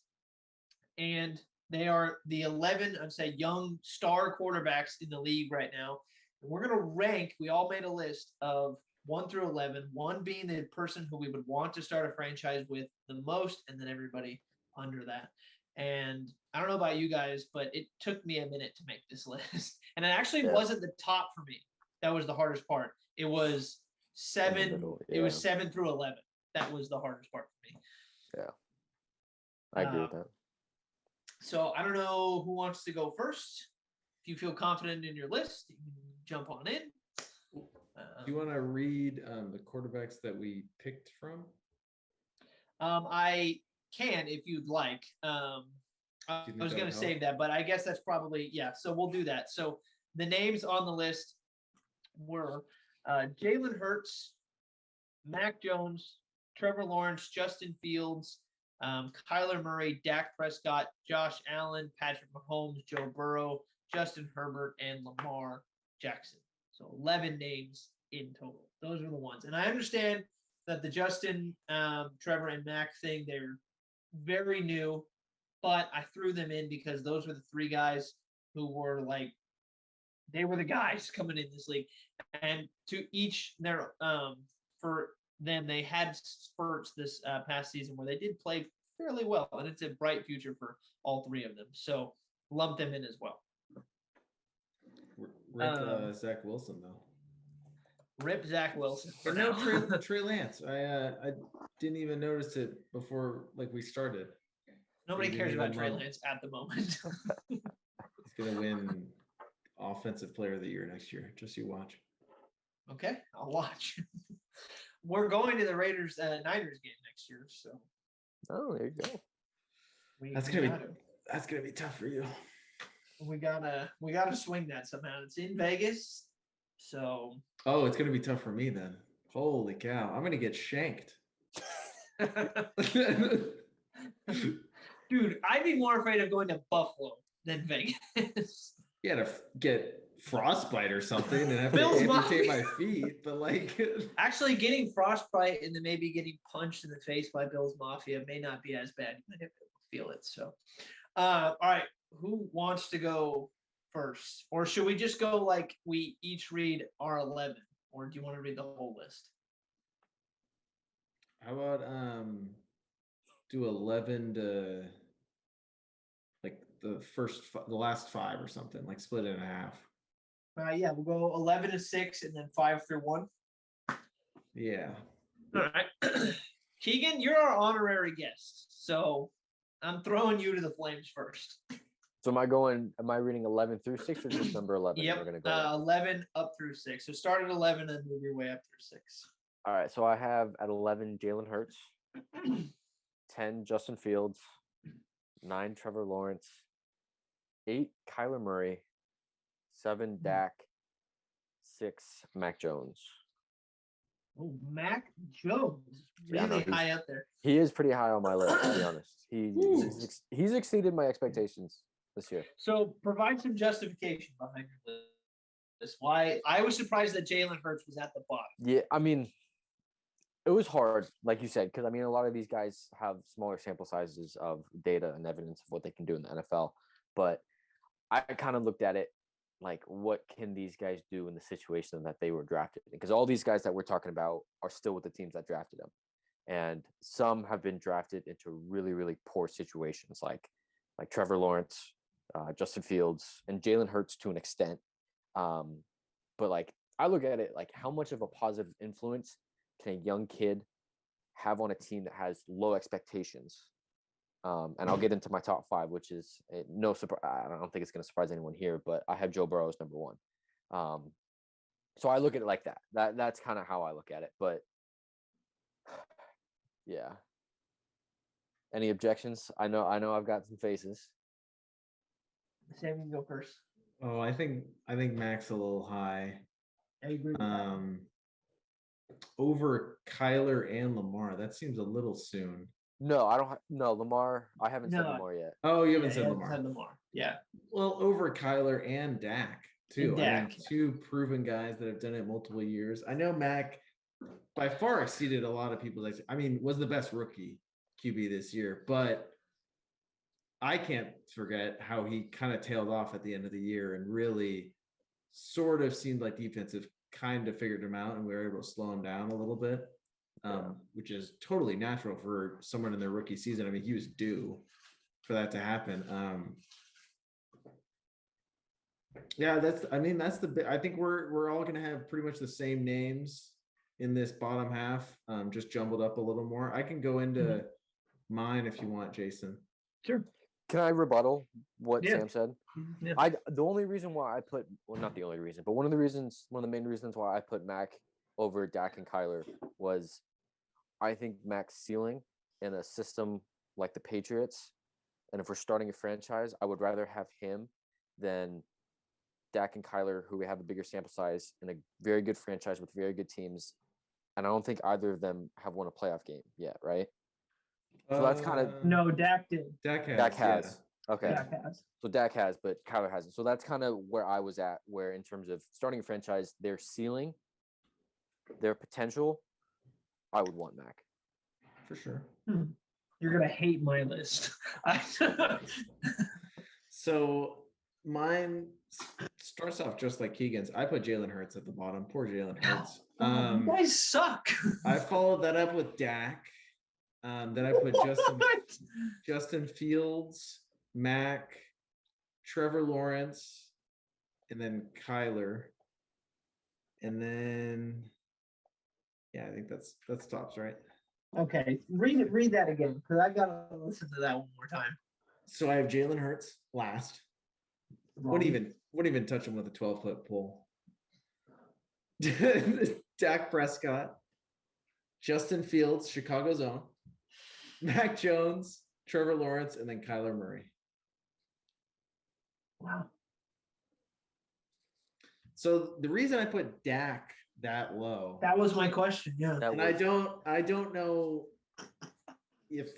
and they are the 11, I'd say, young star quarterbacks in the league right now. We're going to rank. We all made a list of 1 through 11, 1 being the person who we would want to start a franchise with the most, and then everybody under that. And I don't know about you guys, but it took me a minute to make this list. And it actually wasn't the top for me. That was the hardest part. It was 7. middle, It was 7 through 11. That was the hardest part for me. Yeah. I agree with that. So I don't know who wants to go first. If you feel confident in your list, you can jump on in. Do you want to read the quarterbacks that we picked from? I can if you'd like. I was going to save that, but I guess that's probably, so we'll do that. So the names on the list were Jalen Hurts, Mac Jones, Trevor Lawrence, Justin Fields, Kyler Murray, Dak Prescott, Josh Allen, Patrick Mahomes, Joe Burrow, Justin Herbert, and Lamar Jackson. So 11 names in total. Those are the ones. And I understand that the Justin, Trevor, and Mac thing, they're very new, but I threw them in because those were the 3 guys who were they were the guys coming in this league. And to each their for them, they had spurts this past season where they did play fairly well, and it's a bright future for all 3 of them. So lump them in as well. Rip Zach Wilson though. Rip Zach Wilson. And no Trey Lance. I didn't even notice it before we started. Nobody cares about Trey Lance at the moment. He's gonna win Offensive Player of the Year next year. Just you watch. Okay, I'll watch. We're going to the Raiders Niners game next year, so. Oh, there you go. That's gonna be tough for you. We gotta swing that somehow. It's in Vegas, so. Oh, it's gonna be tough for me then. Holy cow! I'm gonna get shanked. Dude, I'd be more afraid of going to Buffalo than Vegas. You gotta get frostbite or something and have to amputate my feet, but actually getting frostbite and then maybe getting punched in the face by Bill's Mafia may not be as bad. You might have to feel it. So, all right, who wants to go first, or should we just go we each read our 11, or do you want to read the whole list? How about do 11 to the last 5 or something, split it in half. We'll go 11 to 6 and then 5 through 1. Yeah. All right. Keegan, you're our honorary guest, so I'm throwing you to the flames first. So am I reading 11 through 6 or just number 11? Yep. We're gonna go 11 up through 6. So start at 11 and move your way up through 6. All right. So I have at 11 Jalen Hurts, 10 Justin Fields, 9 Trevor Lawrence, 8 Kyler Murray, 7 Dak, 6 Mac Jones. Oh, Mac Jones, really high up there. He is pretty high on my list, to be honest. He's exceeded my expectations this year. So provide some justification behind your list. Why I was surprised that Jalen Hurts was at the bottom. Yeah, I mean, it was hard, like you said, because a lot of these guys have smaller sample sizes of data and evidence of what they can do in the NFL. But I kind of looked at it what can these guys do in the situation that they were drafted in? Because all these guys that we're talking about are still with the teams that drafted them. And some have been drafted into really, really poor situations, like Trevor Lawrence, Justin Fields, and Jalen Hurts to an extent. But I look at it how much of a positive influence can a young kid have on a team that has low expectations? And I'll get into my top 5, which is no surprise. I don't think it's going to surprise anyone here, but I have Joe Burrow as number 1. So I look at it like that. That's kind of how I look at it. But yeah. Any objections? I know I've got some faces. Sam, you can go first. Oh, I think Mac's a little high. I agree with that. Over Kyler and Lamar. That seems a little soon. No, I don't. No, Lamar. I haven't said Lamar yet. Oh, you haven't said Lamar. Said Lamar. Yeah. Well, over Kyler and Dak too. And Dak. 2 proven guys that have done it multiple years. I know Mac by far exceeded a lot of people's. Was the best rookie QB this year, but I can't forget how he kind of tailed off at the end of the year and really sort of seemed like defense have kind of figured him out, and we were able to slow him down a little bit, which is totally natural for someone in their rookie season. I mean, he was due for that to happen. Yeah, that's I think we're all going to have pretty much the same names in this bottom half, just jumbled up a little more. I can go into mine if you want, Jason. Sure. Can I rebuttal what Yeah. Sam said? Yeah. The only reason why I put, well, not the only reason, but one of the main reasons why I put Mac over Dak and Kyler was I think Mac's ceiling in a system like the Patriots, and if we're starting a franchise, I would rather have him than Dak and Kyler, who we have a bigger sample size in a very good franchise with very good teams. And I don't think either of them have won a playoff game yet, right? So that's kind of No, Dak did. Dak has. Dak has. Yeah. Okay. Dak has. So Dak has, but Kyler hasn't. So that's kind of where I was at, where in terms of starting a franchise, their ceiling, their potential, I would want Mac. For sure. You're gonna hate my list. So mine starts off just like Keegan's. I put Jalen Hurts at the bottom. Poor Jalen Hurts. You guys suck. I followed that up with Dak. Then I put Justin Fields, Mac, Trevor Lawrence, and then Kyler. And then, yeah, I think that's tops, right? Okay, read that again, because I gotta listen to that one more time. So I have Jalen Hurts last. Wouldn't even touch him with a 12-foot pole. Dak Prescott, Justin Fields, Chicago's own, Mac Jones, Trevor Lawrence, and then Kyler Murray. Wow. So the reason I put Dak that low, That was my question. Yeah. and I don't know if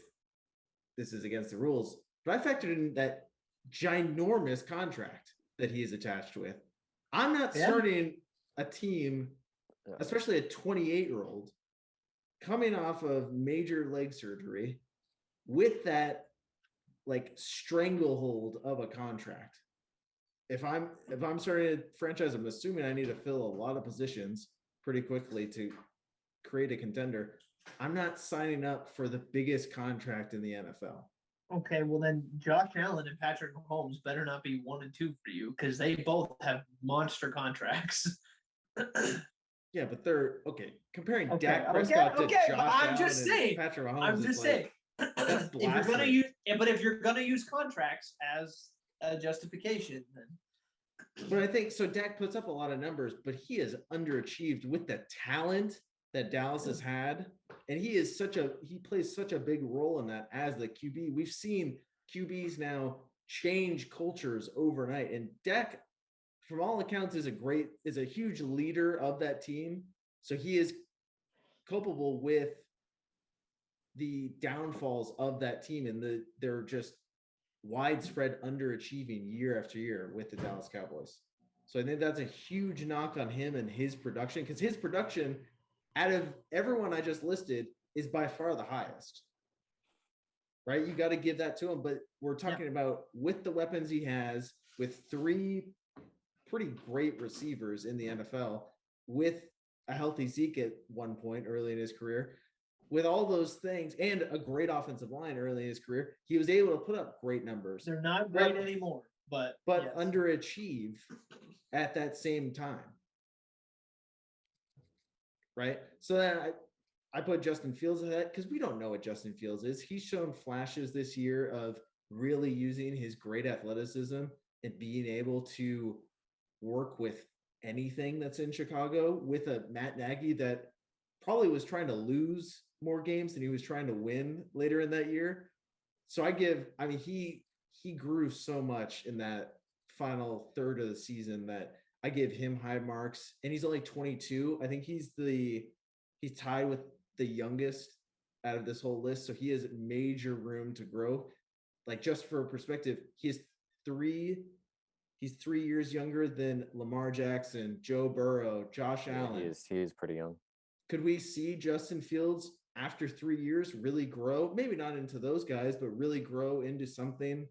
this is against the rules, but I factored in that ginormous contract that he is attached with. I'm not starting a team, especially a 28-year-old, coming off of major leg surgery with that like stranglehold of a contract. If I'm starting a franchise, I'm assuming I need to fill a lot of positions pretty quickly to create a contender. I'm not signing up for the biggest contract in the NFL. Okay, well then Josh Allen and Patrick Mahomes better not be 1 and 2 for you, because they both have monster contracts. Yeah, but they're okay. Comparing Okay, Dak Prescott to Josh I'm Allen just saying. and Patrick Mahomes, I'm just saying. that's If you're gonna blasphemy. use, but if you're gonna use contracts as a justification, then But I think so. Dak puts up a lot of numbers, but he has underachieved with the talent that Dallas has had, and he plays such a big role in that as the QB. We've seen QBs now change cultures overnight, and Dak, from all accounts, is a huge leader of that team. So he is culpable with the downfalls of that team, and they're just widespread underachieving year after year with the Dallas Cowboys. So I think that's a huge knock on him and his production, because his production out of everyone I just listed is by far the highest. Right? You got to give that to him. But we're talking about with the weapons he has, with 3 pretty great receivers in the NFL, with a healthy Zeke at one point early in his career, with all those things and a great offensive line early in his career, he was able to put up great numbers. they're not great anymore. But yes. Underachieve at that same time. Right? So then I put Justin Fields ahead because we don't know what Justin Fields is. He's shown flashes this year of really using his great athleticism and being able to work with anything that's in Chicago, with a Matt Nagy that probably was trying to lose more games than he was trying to win later in that year. So he grew so much in that final third of the season that I give him high marks, and he's only 22. I think he's tied with the youngest out of this whole list. So he has major room to grow. Like, just for perspective, he's 3 years younger than Lamar Jackson, Joe Burrow, Josh Allen. He is pretty young. Could we see Justin Fields after 3 years really grow? Maybe not into those guys, but really grow into something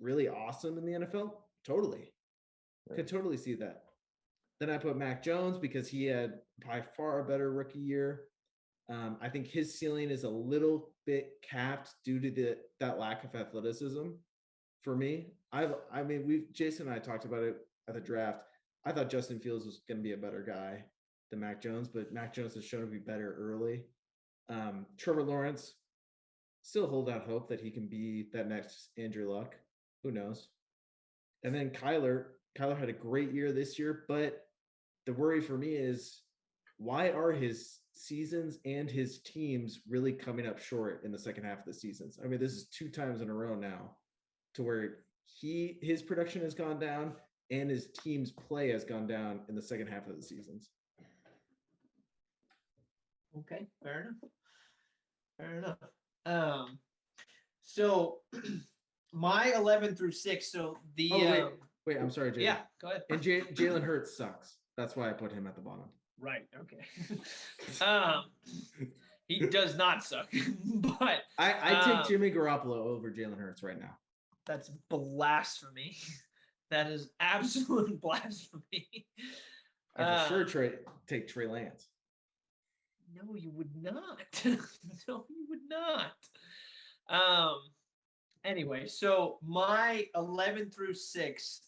really awesome in the NFL? Totally. Could totally see that. Then I put Mac Jones because he had by far a better rookie year. I think his ceiling is a little bit capped due to that lack of athleticism for me. Jason and I talked about it at the draft. I thought Justin Fields was going to be a better guy than Mac Jones, but Mac Jones has shown to be better early. Trevor Lawrence, still hold out hope that he can be that next Andrew Luck. Who knows? And then Kyler had a great year this year, but the worry for me is why are his seasons and his teams really coming up short in the second half of the seasons? I mean, this is 2 times in a row now to where his production has gone down and his team's play has gone down in the second half of the seasons. Okay, fair enough. So my 11 through 6. So wait, I'm sorry, Jalen. Yeah, go ahead. And Jalen Hurts sucks. That's why I put him at the bottom. Right. Okay. He does not suck, but I take Jimmy Garoppolo over Jalen Hurts right now. That's blasphemy. That is absolute blasphemy. I for sure take Trey Lance. No, you would not. No, you would not. Anyway, so my 11 through 6,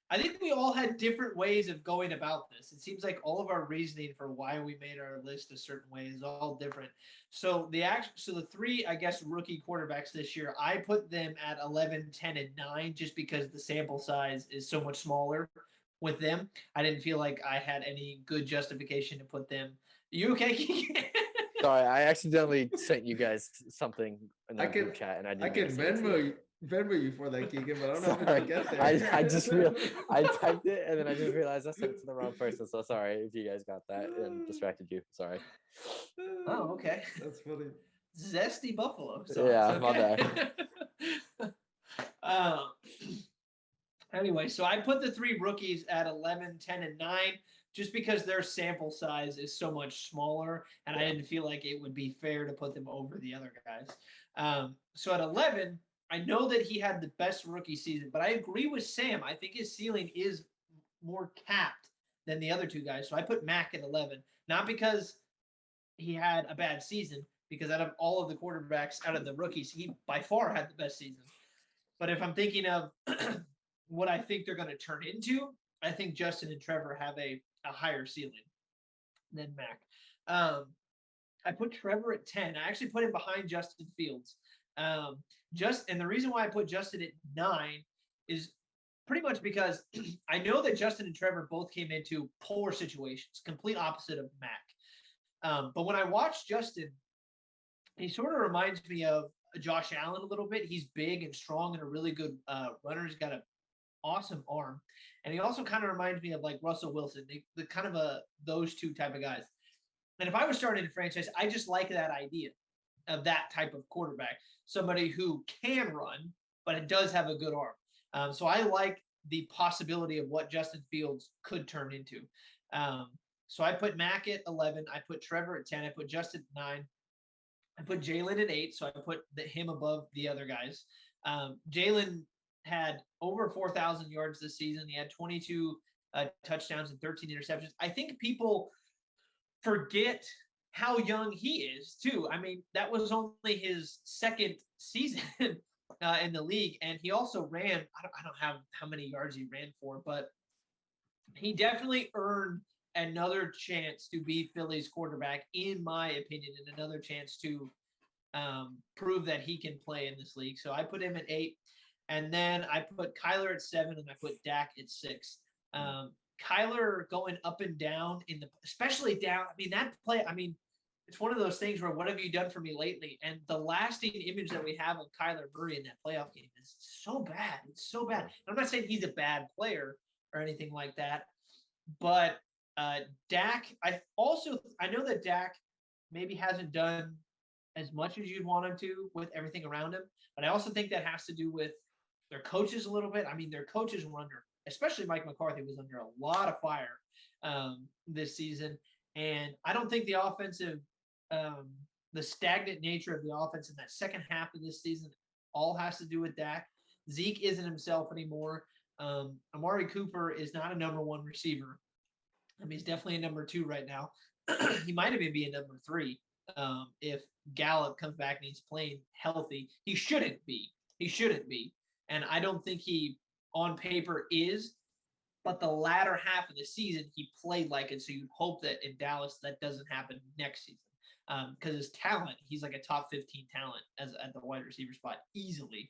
I think we all had different ways of going about this. It seems like all of our reasoning for why we made our list a certain way is all different. So the 3, I guess, rookie quarterbacks this year, I put them at 11, 10, and 9 just because the sample size is so much smaller with them. I didn't feel like I had any good justification to put them. You okay, Keegan? Sorry, I accidentally sent you guys something in the group chat, and I can Venmo you for that, Keegan, but I don't know if I can get there. I typed it, and then I just realized I sent it to the wrong person. So sorry if you guys got that and distracted you. Sorry. Oh, okay. That's funny. Zesty Buffalo. So yeah, okay. My bad. Anyway, so I put the 3 rookies at 11, 10, and 9 just because their sample size is so much smaller, and I didn't feel like it would be fair to put them over the other guys. So at 11, I know that he had the best rookie season, but I agree with Sam. I think his ceiling is more capped than the other 2 guys. So I put Mac at 11, not because he had a bad season, because out of all of the quarterbacks, out of the rookies, he by far had the best season. But if I'm thinking of what I think they're going to turn into, I think Justin and Trevor have a higher ceiling than Mac. I put Trevor at 10. I actually put him behind Justin Fields. And the reason why I put Justin at 9 is pretty much because I know that Justin and Trevor both came into poor situations, complete opposite of Mac. But when I watch Justin, he sort of reminds me of Josh Allen a little bit. He's big and strong and a really good runner. He's got an awesome arm. And he also kind of reminds me of like Russell Wilson, the kind of those 2 type of guys. And if I was starting a franchise, I just like that idea of that type of quarterback, somebody who can run, but it does have a good arm. So I like the possibility of what Justin Fields could turn into. So I put Mac at 11. I put Trevor at 10. I put Justin at 9. I put Jalen at 8. So I put him above the other guys. Jalen had over 4,000 yards this season. He had 22 touchdowns and 13 interceptions. I think people forget how young he is too. I mean, that was only his 2nd season in the league. And he also ran, I don't have how many yards he ran for, but he definitely earned another chance to be Philly's quarterback, in my opinion, and another chance to prove that he can play in this league. So I put him at 8. And then I put Kyler at 7, and I put Dak at 6. Kyler going up and down especially down. I mean, that play, it's one of those things where what have you done for me lately? And the lasting image that we have of Kyler Murray in that playoff game is so bad. It's so bad. And I'm not saying he's a bad player or anything like that, but Dak, I know that Dak maybe hasn't done as much as you'd want him to with everything around him, but I also think that has to do with their coaches a little bit. I mean, their coaches were under, especially Mike McCarthy, was under a lot of fire this season. And I don't think the offensive, the stagnant nature of the offense in that second half of this season all has to do with Dak. Zeke isn't himself anymore. Amari Cooper is not a number one receiver. I mean, he's definitely a number two right now. He might even be a number three if Gallup comes back and he's playing healthy. He shouldn't be. He shouldn't be. And I don't think he, on paper, is. But the latter half of the season, he played like it. So you'd hope that in Dallas that doesn't happen next season. Because his talent, he's like a top 15 talent at the wide receiver spot easily.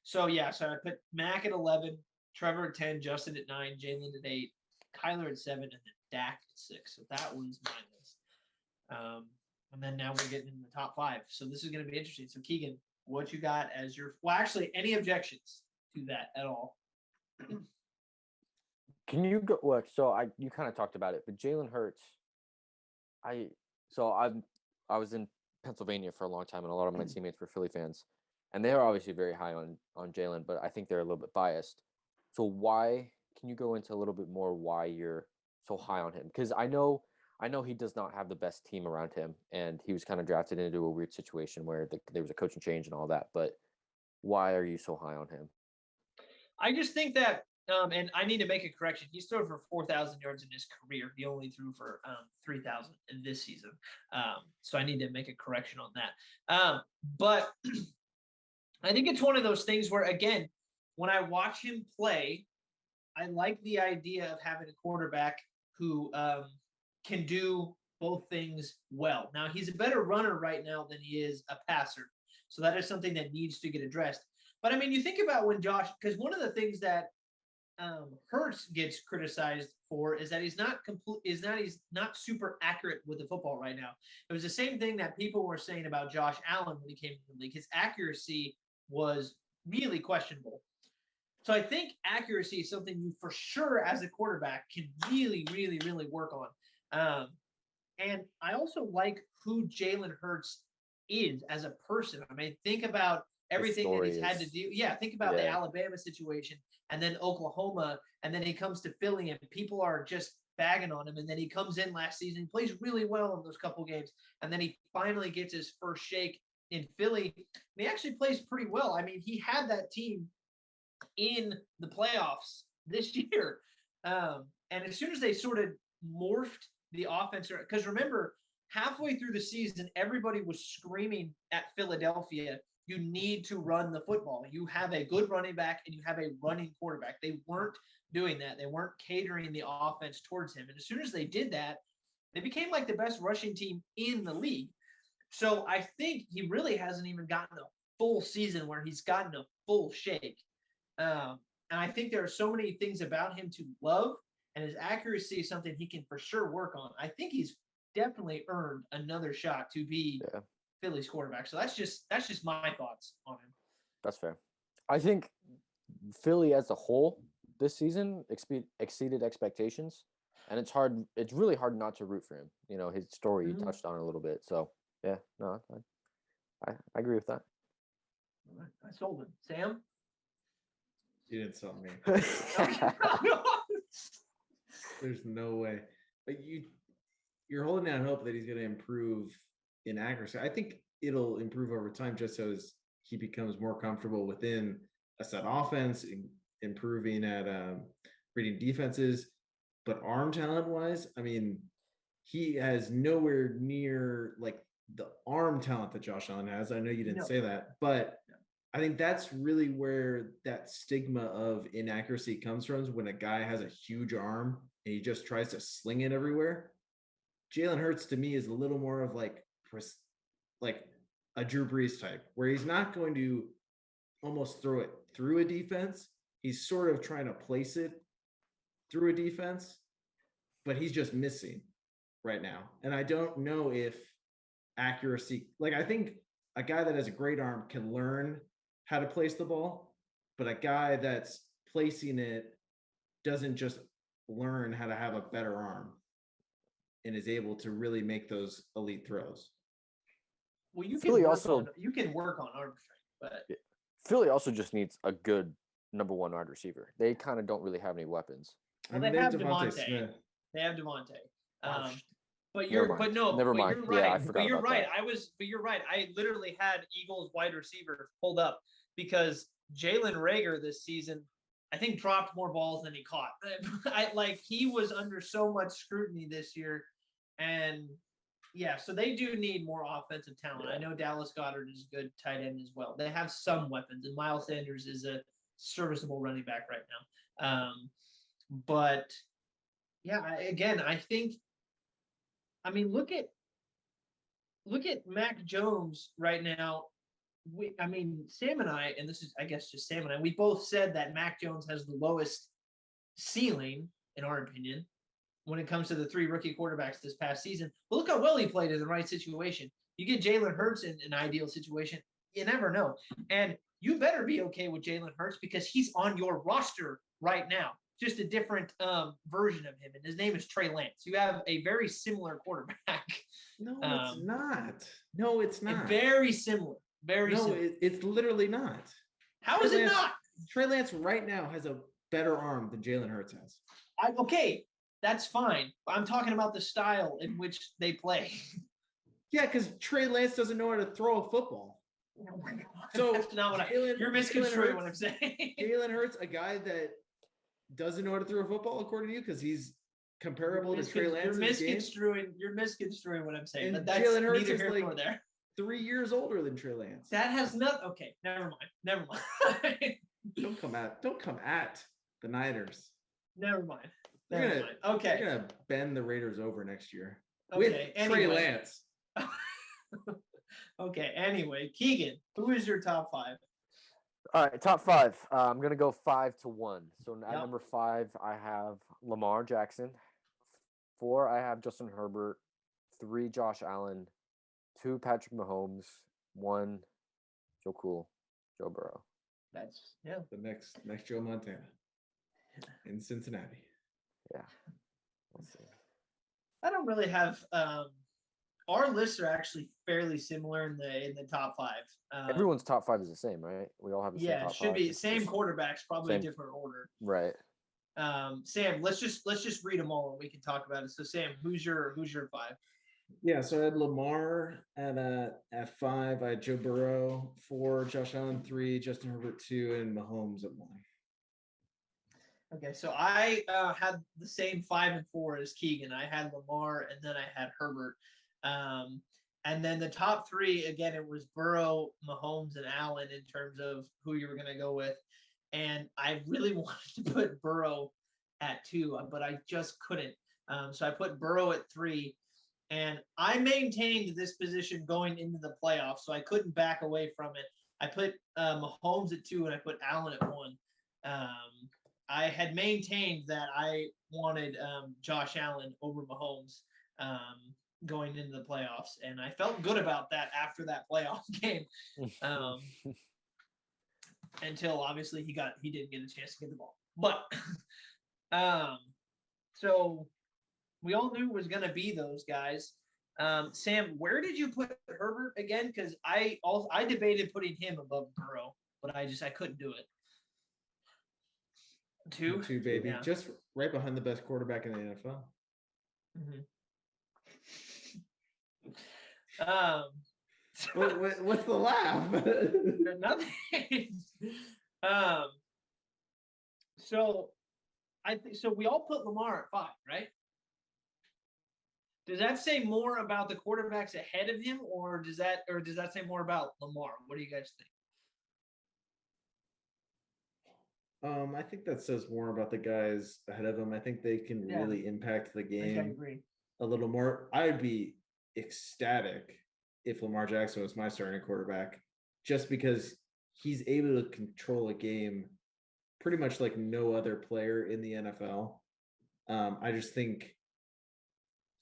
So I put Mac at 11, Trevor at 10, Justin at 9, Jalen at 8, Kyler at 7, and then Dak at 6. So that was my list. And then now we're getting in the top 5. So this is going to be interesting. So Keegan, what you got as your – well, actually, any objections to that at all? Can you go look? So you kind of talked about it, but Jalen Hurts. I was in Pennsylvania for a long time, and a lot of my teammates were Philly fans, and they are obviously very high on Jalen, but I think they're a little bit biased. So why? Can you go into a little bit more why you're so high on him? Because I know he does not have the best team around him, and he was kind of drafted into a weird situation where there was a coaching change and all that. But why are you so high on him? I just think that, and I need to make a correction. He's thrown for 4,000 yards in his career. He only threw for 3,000 in this season. So I need to make a correction on that. But I think it's one of those things where, again, when I watch him play, I like the idea of having a quarterback who can do both things well. Now, he's a better runner right now than he is a passer. So that is something that needs to get addressed. But I mean, you think about when Josh, because one of the things that Hurts gets criticized for is that he's not super accurate with the football right now. It was the same thing that people were saying about Josh Allen when he came to the league. His accuracy was really questionable. So I think accuracy is something you for sure as a quarterback can really, really, really work on. And I also like who Jalen Hurts is as a person. I mean, think about everything that he's had to do. Yeah, think about the Alabama situation and then Oklahoma, and then he comes to Philly and people are just bagging on him. And then he comes in last season, plays really well in those couple games, and then he finally gets his first shake in Philly. He actually plays pretty well. I mean, he had that team in the playoffs this year. And as soon as they sort of morphed the offense, because remember, halfway through the season, everybody was screaming at Philadelphia, you need to run the football. You have a good running back and you have a running quarterback. They weren't doing that. They weren't catering the offense towards him. And as soon as they did that, they became like the best rushing team in the league. So I think he really hasn't even gotten a full season where he's gotten a full shake. And I think there are so many things about him to love, and his accuracy is something he can for sure work on. I think he's definitely earned another shot to be Philly's quarterback. So that's just my thoughts on him. That's fair. I think Philly as a whole this season exceeded expectations, and it's really hard not to root for him. You know, his story you touched on a little bit. So yeah, no, I agree with that. I sold him. Sam? You didn't sell me. There's no way. But you're holding out hope that he's going to improve in accuracy. I think it'll improve over time just as he becomes more comfortable within a set offense, improving at reading defenses. But arm talent wise, I mean, he has nowhere near like the arm talent that Josh Allen has. I know you didn't say that, but I think that's really where that stigma of inaccuracy comes from, when a guy has a huge arm and he just tries to sling it everywhere. Jalen Hurts to me is a little more of like a Drew Brees type, where he's not going to almost throw it through a defense. He's sort of trying to place it through a defense, but he's just missing right now. And I don't know if accuracy, like I think a guy that has a great arm can learn how to place the ball, but a guy that's placing it doesn't just learn how to have a better arm and is able to really make those elite throws. Well, you can work on arm strength, but Philly also just needs a good number one wide receiver. They kind of don't really have any weapons. Well, they have Devontae Smith. They have Devontae. But you're right. Yeah, I forgot about that. But you're right. I literally had Eagles wide receiver pulled up because Jalen Reagor this season, I think, dropped more balls than he caught. He was under so much scrutiny this year, and yeah, so they do need more offensive talent. Yeah. I know Dallas Goedert is a good tight end as well. They have some weapons, and Miles Sanders is a serviceable running back right now. But yeah, again, I think. I mean, look at Mac Jones right now. Sam and I, and this is, I guess, just Sam and I, we both said that Mac Jones has the lowest ceiling, in our opinion, when it comes to the three rookie quarterbacks this past season. But look how well he played in the right situation. You get Jalen Hurts in an ideal situation, you never know. And you better be okay with Jalen Hurts because he's on your roster right now. Just a different version of him, and his name is Trey Lance. You have a very similar quarterback. No, it's not. No, it's not. Very similar. Very no, similar. It's literally not. How is it not? Trey Lance right now has a better arm than Jalen Hurts has. Okay, that's fine. I'm talking about the style in which they play. Yeah, because Trey Lance doesn't know how to throw a football. Oh my God. So that's not what you're misconstruing what I'm saying. Jalen Hurts, a guy that doesn't know how to throw a football, according to you, because he's comparable to Trey Lance. You're misconstruing what I'm saying. And but that's Jalen Hurts neither is here like nor there. 3 years older than Trey Lance. That has not. Okay, never mind. Don't come at the Niners. Never mind. Okay. You're gonna bend the Raiders over next year with Trey Lance. Okay. Anyway, Keegan, who is your top five? All right, top five. I'm gonna go 5-1. So at number 5, I have Lamar Jackson. 4, I have Justin Herbert. 3, Josh Allen. 2, Patrick Mahomes. 1, Joe Burrow. That's the next Joe Montana in Cincinnati. Yeah. Let's see. I don't really have. Our lists are actually fairly similar in the top 5. Everyone's top 5 is the same, right? We all have the same top 5. Yeah, should be same quarterbacks, probably a different order. Right. Sam, let's just read them all and we can talk about it. So Sam, who's your 5? Yeah, so I had Lamar at 5. I had Joe Burrow 4, Josh Allen 3, Justin Herbert 2, and Mahomes at 1. Okay, so I had the same 5 and 4 as Keegan. I had Lamar and then I had Herbert. And then the top 3, again, it was Burrow, Mahomes, and Allen in terms of who you were going to go with. And I really wanted to put Burrow at 2, but I just couldn't. So I put Burrow at 3. And I maintained this position going into the playoffs, so I couldn't back away from it. I put Mahomes at 2, and I put Allen at 1. I had maintained that I wanted Josh Allen over Mahomes going into the playoffs, and I felt good about that after that playoff game. Until obviously he didn't get a chance to get the ball. But so we all knew it was going to be those guys. Sam, where did you put Herbert again? Because I debated putting him above Burrow, but I couldn't do it. 2, baby, yeah. Just right behind the best quarterback in the NFL. Mm-hmm. What's the laugh? Nothing. So we all put Lamar at 5, right? Does that say more about the quarterbacks ahead of him, or does that say more about Lamar? What do you guys think? I think that says more about the guys ahead of him. I think they can really impact the game a little more. I'd be ecstatic if Lamar Jackson was my starting quarterback, just because he's able to control a game pretty much like no other player in the NFL. I just think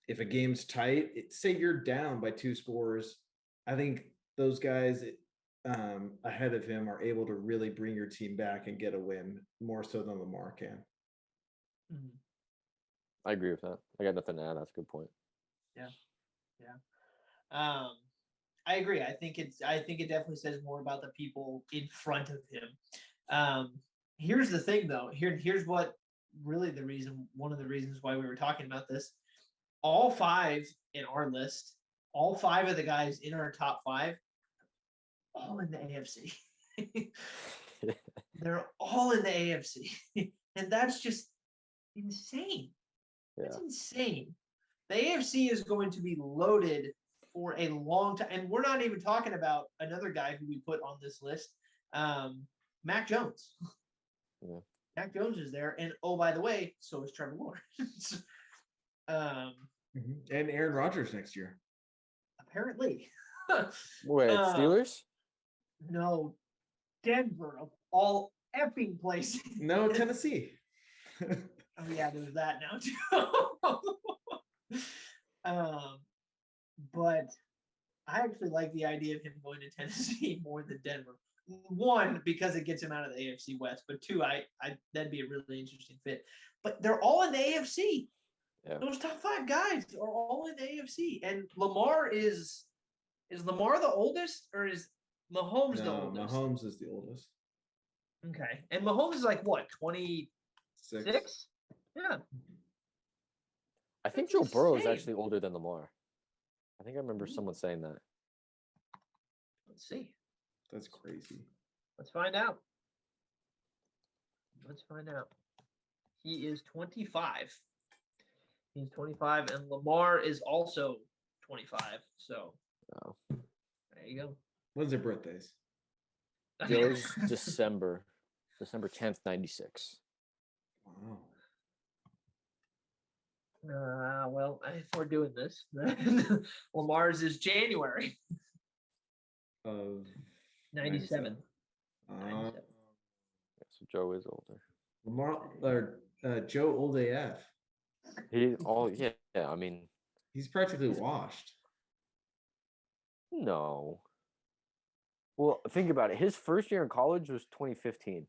if a game's tight, say you're down by 2 scores, I think those guys ahead of him are able to really bring your team back and get a win more so than Lamar can. Mm-hmm. I agree with that. I got nothing to add. That's a good point. Yeah. I agree. I think it definitely says more about the people in front of him. Here's the thing though. Here's what really one of the reasons why we were talking about this. All 5 in our list, all 5 of the guys in our top 5, all in the AFC. They're all in the AFC. And that's just insane. That's insane. The AFC is going to be loaded for a long time. And we're not even talking about another guy who we put on this list, Mac Jones. Yeah. Mac Jones is there. And oh, by the way, so is Trevor Lawrence. And Aaron Rodgers next year. Apparently. Wait, Steelers? No, Denver of all effing places. No, Tennessee. Oh yeah, there's that now too. But I actually like the idea of him going to Tennessee more than Denver. One, because it gets him out of the AFC West, but two, I that'd be a really interesting fit. But they're all in the AFC. Yeah. Those top 5 guys are all in the AFC. And Lamar is Lamar the oldest, or is Mahomes the oldest? Mahomes is the oldest. Okay. And Mahomes is like what, 26? Yeah. I think That's Joe Burrow is insane. actually older than Lamar. I think I remember someone saying that. Let's see. That's crazy. Let's find out. He is 25. He's 25, and Lamar is also 25. So Oh. there you go. When's their birthdays? Joe's December 10th, 96. Wow. Well, if we're doing this, then Lamar's is January Of 97. 97. So Joe is older. Lamar or Joe Old AF. Yeah, I mean, He's practically washed. no. Well, think about it. His first year in college was 2015.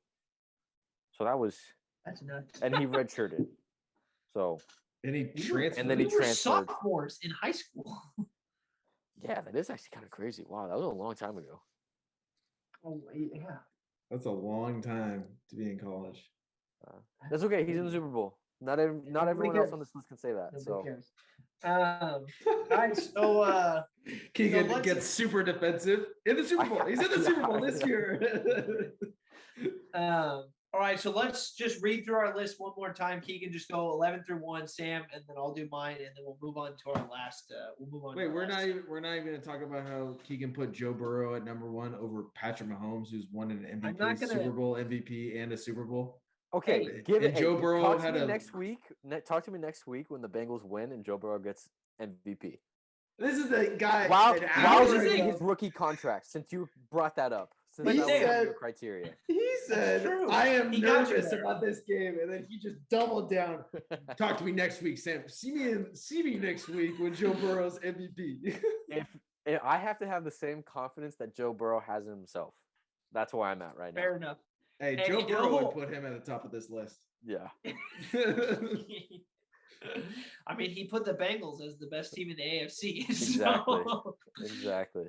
So that was, That's nuts. and he redshirted. So And he We were- transferred. And then he we were transferred. sophomores in high school. yeah, that is actually kind of crazy. Wow, that was a long time ago. Oh yeah. That's a long time to be in college. That's okay. He's in the Super Bowl. Not everyone else on this list can say that. Nobody So cares. All right, so Keegan let's- gets super defensive in the Super Bowl. He's in the Super Bowl this year. all right, so let's just read through our list one more time. Keegan, just go 11 through 1, Sam, and then I'll do mine, and then we'll move on to our last. Wait, we're not even going to talk about how Keegan put Joe Burrow at number 1 over Patrick Mahomes, who's won an I'm MVP, not gonna- Super Bowl MVP, and a Super Bowl. okay, Hey, give and it. Joe Hey, Burrow talk to had me a- next week. Talk to me next week when the Bengals win and Joe Burrow gets MVP. This is the guy. While an while hour he's in ago, his rookie contract, since you brought that up, since But that was one of Sam- your criteria. He said, true. "I am He got you nervous there. about this game," and then he just doubled down. Talk to me next week, Sam. See me next week when Joe Burrow's MVP. If I have to have the same confidence that Joe Burrow has in himself, that's where I'm at right now. fair enough. Hey, And Joe you Burrow know- would put him at the top of this list. Yeah. I mean, he put the Bengals as the best team in the AFC. Exactly. So, Exactly.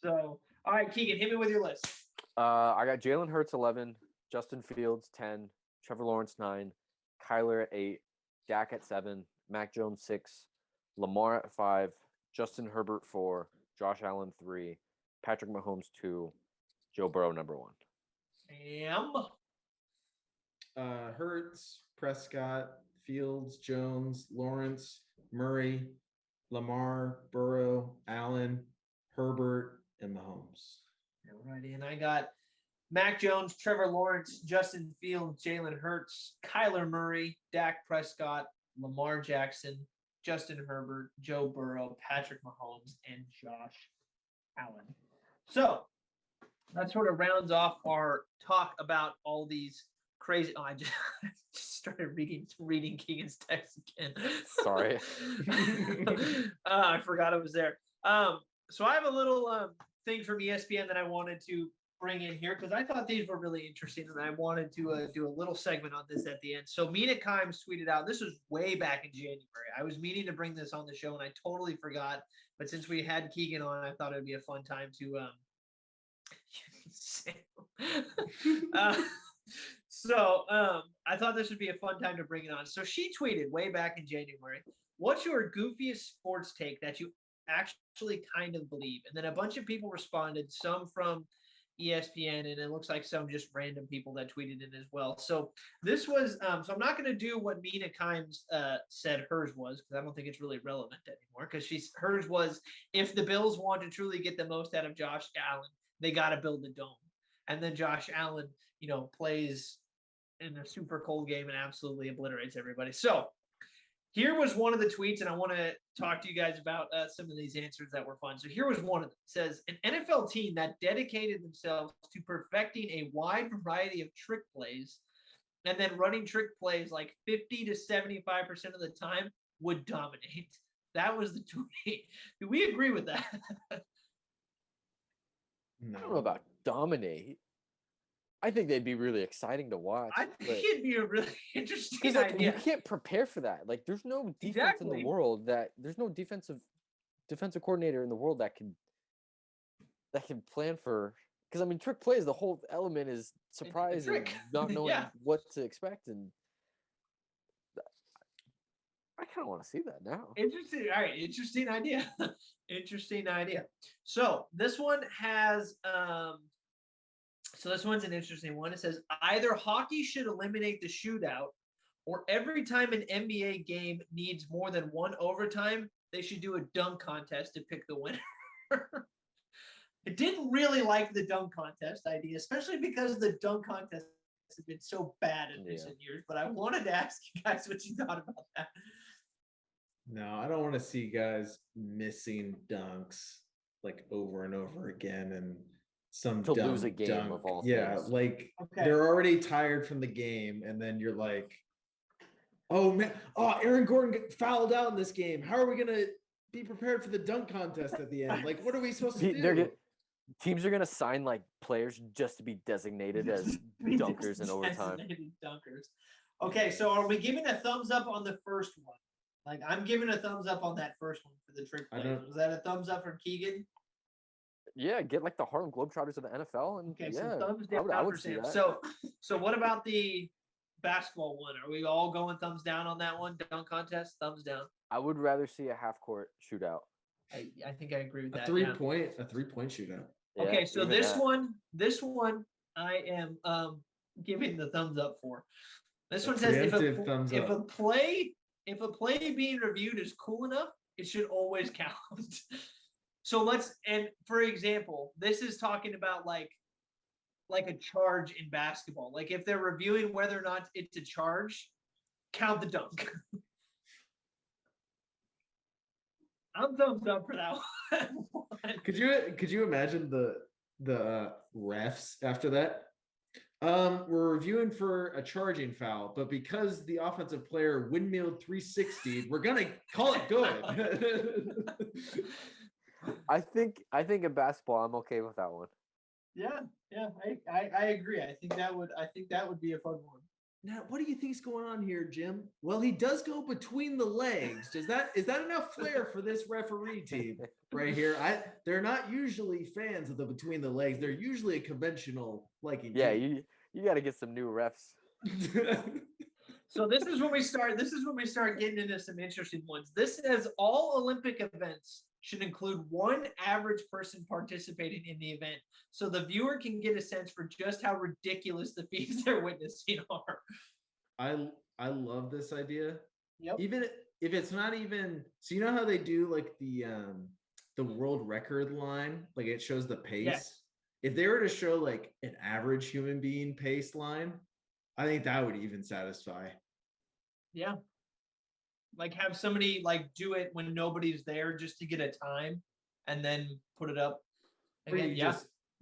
so all right, Keegan, hit me with your list. I got Jalen Hurts 11, Justin Fields 10, Trevor Lawrence 9, Kyler at 8, Dak at 7, Mac Jones 6, Lamar at 5, Justin Herbert 4, Josh Allen 3, Patrick Mahomes 2, Joe Burrow number 1. Hurts, Prescott, Fields, Jones, Lawrence, Murray, Lamar, Burrow, Allen, Herbert, and Mahomes. Alrighty, and I got Mac Jones, Trevor Lawrence, Justin Fields, Jalen Hurts, Kyler Murray, Dak Prescott, Lamar Jackson, Justin Herbert, Joe Burrow, Patrick Mahomes, and Josh Allen. So that sort of rounds off our talk about all these crazy. Oh, I just started reading Keegan's text again. Sorry. I forgot it was there. So I have a little thing from ESPN that I wanted to bring in here because I thought these were really interesting, and I wanted to do a little segment on this at the end. So Mina Kimes tweeted out, this was way back in January. I was meaning to bring this on the show, and I totally forgot. But since we had Keegan on, I thought it would be a fun time to I thought this would be a fun time to bring it on. So she tweeted way back in January, "What's your goofiest sports take that you actually kind of believe?" And then a bunch of people responded, some from ESPN, and it looks like some just random people that tweeted in as well. So this was so I'm not going to do what Mina Kimes said hers was, because I don't think it's really relevant anymore, because hers was, if the Bills want to truly get the most out of Josh Allen, they got to build a dome. And then Josh Allen, plays in a super cold game and absolutely obliterates everybody. So here was one of the tweets, and I want to talk to you guys about some of these answers that were fun. So here was one of them. It says, an NFL team that dedicated themselves to perfecting a wide variety of trick plays and then running trick plays like 50 to 75% of the time would dominate. That was the tweet. Do we agree with that? I don't know about dominate. I think they'd be really exciting to watch. I think it'd be a really interesting like, idea. You can't prepare for that. Like, there's no defense in the world there's no defensive coordinator in the world that can plan for. Because I mean, trick plays, the whole element is surprise and not knowing what to expect, and I kind of want to see that now. Interesting. All right, interesting idea. Interesting idea. So this one has So this one's an interesting one. It says, either hockey should eliminate the shootout, or every time an NBA game needs more than one overtime, they should do a dunk contest to pick the winner. I didn't really like the dunk contest idea, especially because the dunk contest has been so bad in recent years. But I wanted to ask you guys what you thought about that. No, I don't want to see guys missing dunks like over and over again, and some to dumb lose a game dunk. of all things. Like they're already tired from the game, and then you're like, oh man, Aaron Gordon fouled out in this game. How are we gonna be prepared for the dunk contest at the end? Like, what are we supposed to do? Teams are gonna sign like players just to be designated as dunkers in overtime. Dunkers. Okay, so are we giving a thumbs up on the first one? Like, I'm giving a thumbs up on that first one for the trick plays. Was that a thumbs up from Keegan? Yeah, get like the Harlem Globetrotters of the NFL, and so thumbs down I would for see Sam. that. So what about the basketball one? Are we all going thumbs down on that one? Dunk contest, thumbs down. I would rather see a half court shootout. I think I agree with that. A 3-point shootout. Okay, so this one I am giving the thumbs up for. This one says if a play being reviewed is cool enough, it should always count. So for example, this is talking about like a charge in basketball. Like, if they're reviewing whether or not it's a charge, count the dunk. I'm thumbs up for that one. Could you imagine the refs after that? We're reviewing for a charging foul, but because the offensive player windmilled 360, we're gonna call it good. I think in basketball, I'm okay with that one. Yeah, I agree. I think that would be a fun one. Now, what do you think's going on here, Jim? Well, he does go between the legs. Is that enough flair for this referee team right here? They're not usually fans of the between the legs. They're usually a conventional liking. Yeah, you got to get some new refs. So this is when we start getting into some interesting ones. This says all Olympic events should include one average person participating in the event, so the viewer can get a sense for just how ridiculous the feats they're witnessing are. I love this idea. Yep. Even if it's not even, so you know how they do like the world record line, like it shows the pace. Yes. If they were to show like an average human being pace line, I think that would even satisfy. Yeah. Like, have somebody like do it when nobody's there just to get a time and then put it up again.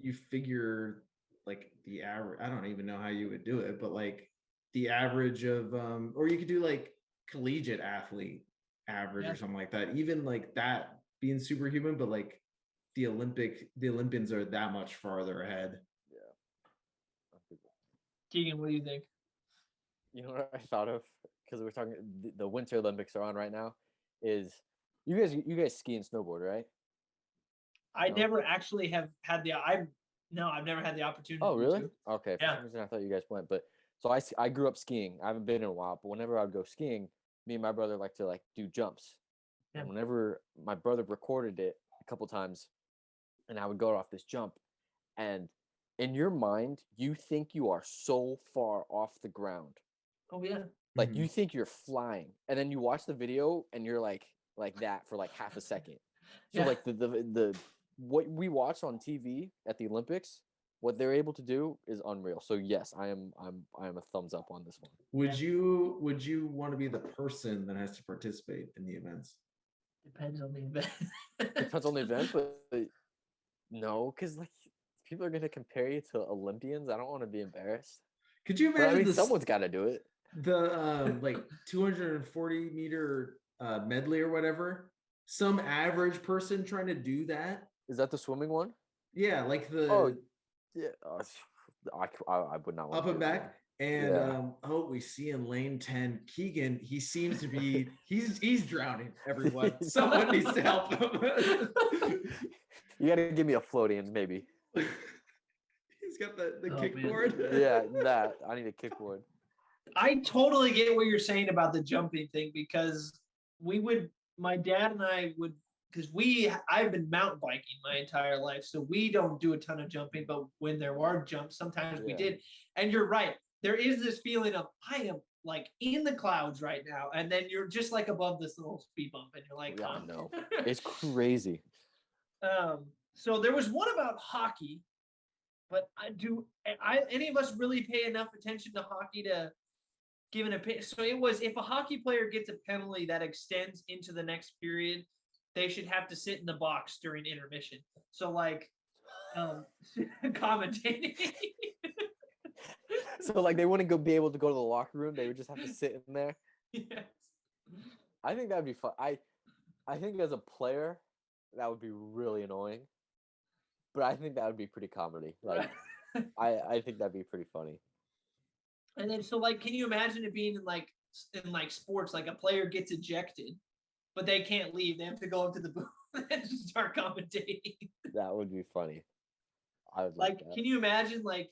You figure like the average, I don't even know how you would do it, but like the average of or you could do like collegiate athlete average or something like that. Even like that being superhuman, but like the Olympians are that much farther ahead. Yeah. Keegan, what do you think? You know what I thought of? Because we're talking, the Winter Olympics are on right now. Is you guys ski and snowboard, right? I never actually have had I've never had the opportunity. Oh, really? To. Okay. For some reason, I thought you guys went, but so I grew up skiing. I haven't been in a while, but whenever I would go skiing, me and my brother like to do jumps. Yeah. And whenever my brother recorded it a couple times, and I would go off this jump, and in your mind, you think you are so far off the ground. Oh yeah. Like you think you're flying, and then you watch the video and you're like that for like half a second. So Yeah. like the what we watch on TV at the Olympics, what they're able to do is unreal. So yes, I am a thumbs up on this one. Would you want to be the person that has to participate in the events? Depends on the event. Depends on the event, but no, because like people are gonna compare you to Olympians. I don't want to be embarrassed. Could you But I imagine mean, someone's got to do it. the like 240-meter medley or whatever? Some average person trying to do that? Is that the swimming one? Yeah, like the Oh, yeah. I would not want up to and do it. back. And Yeah. we see in lane 10, Keegan, he seems to be he's drowning, everyone. Someone needs to help him. You got to give me a floating, maybe. He's got the Oh, kickboard. Yeah, that. I need a kickboard. I totally get what you're saying about the jumping thing because my dad and I would, because I've been mountain biking my entire life, so we don't do a ton of jumping, but when there are jumps, sometimes we Yeah. did. And you're right. There is this feeling of, I am like in the clouds right now. And then you're just like above this little speed bump and you're like, Yeah, I know. It's crazy. So there was one about hockey, but any of us really pay enough attention to hockey to give an opinion? So it was, if a hockey player gets a penalty that extends into the next period, they should have to sit in the box during intermission. So like commentating. So like they wouldn't be able to go to the locker room. They would just have to sit in there. Yes. I think that'd be fun. I think as a player, that would be really annoying. But I think that would be pretty comedy. Like I think that'd be pretty funny. And then so like, can you imagine it being in like sports, like a player gets ejected, but they can't leave. They have to go up to the booth and just start commentating. That would be funny. I would Like, that. can you imagine like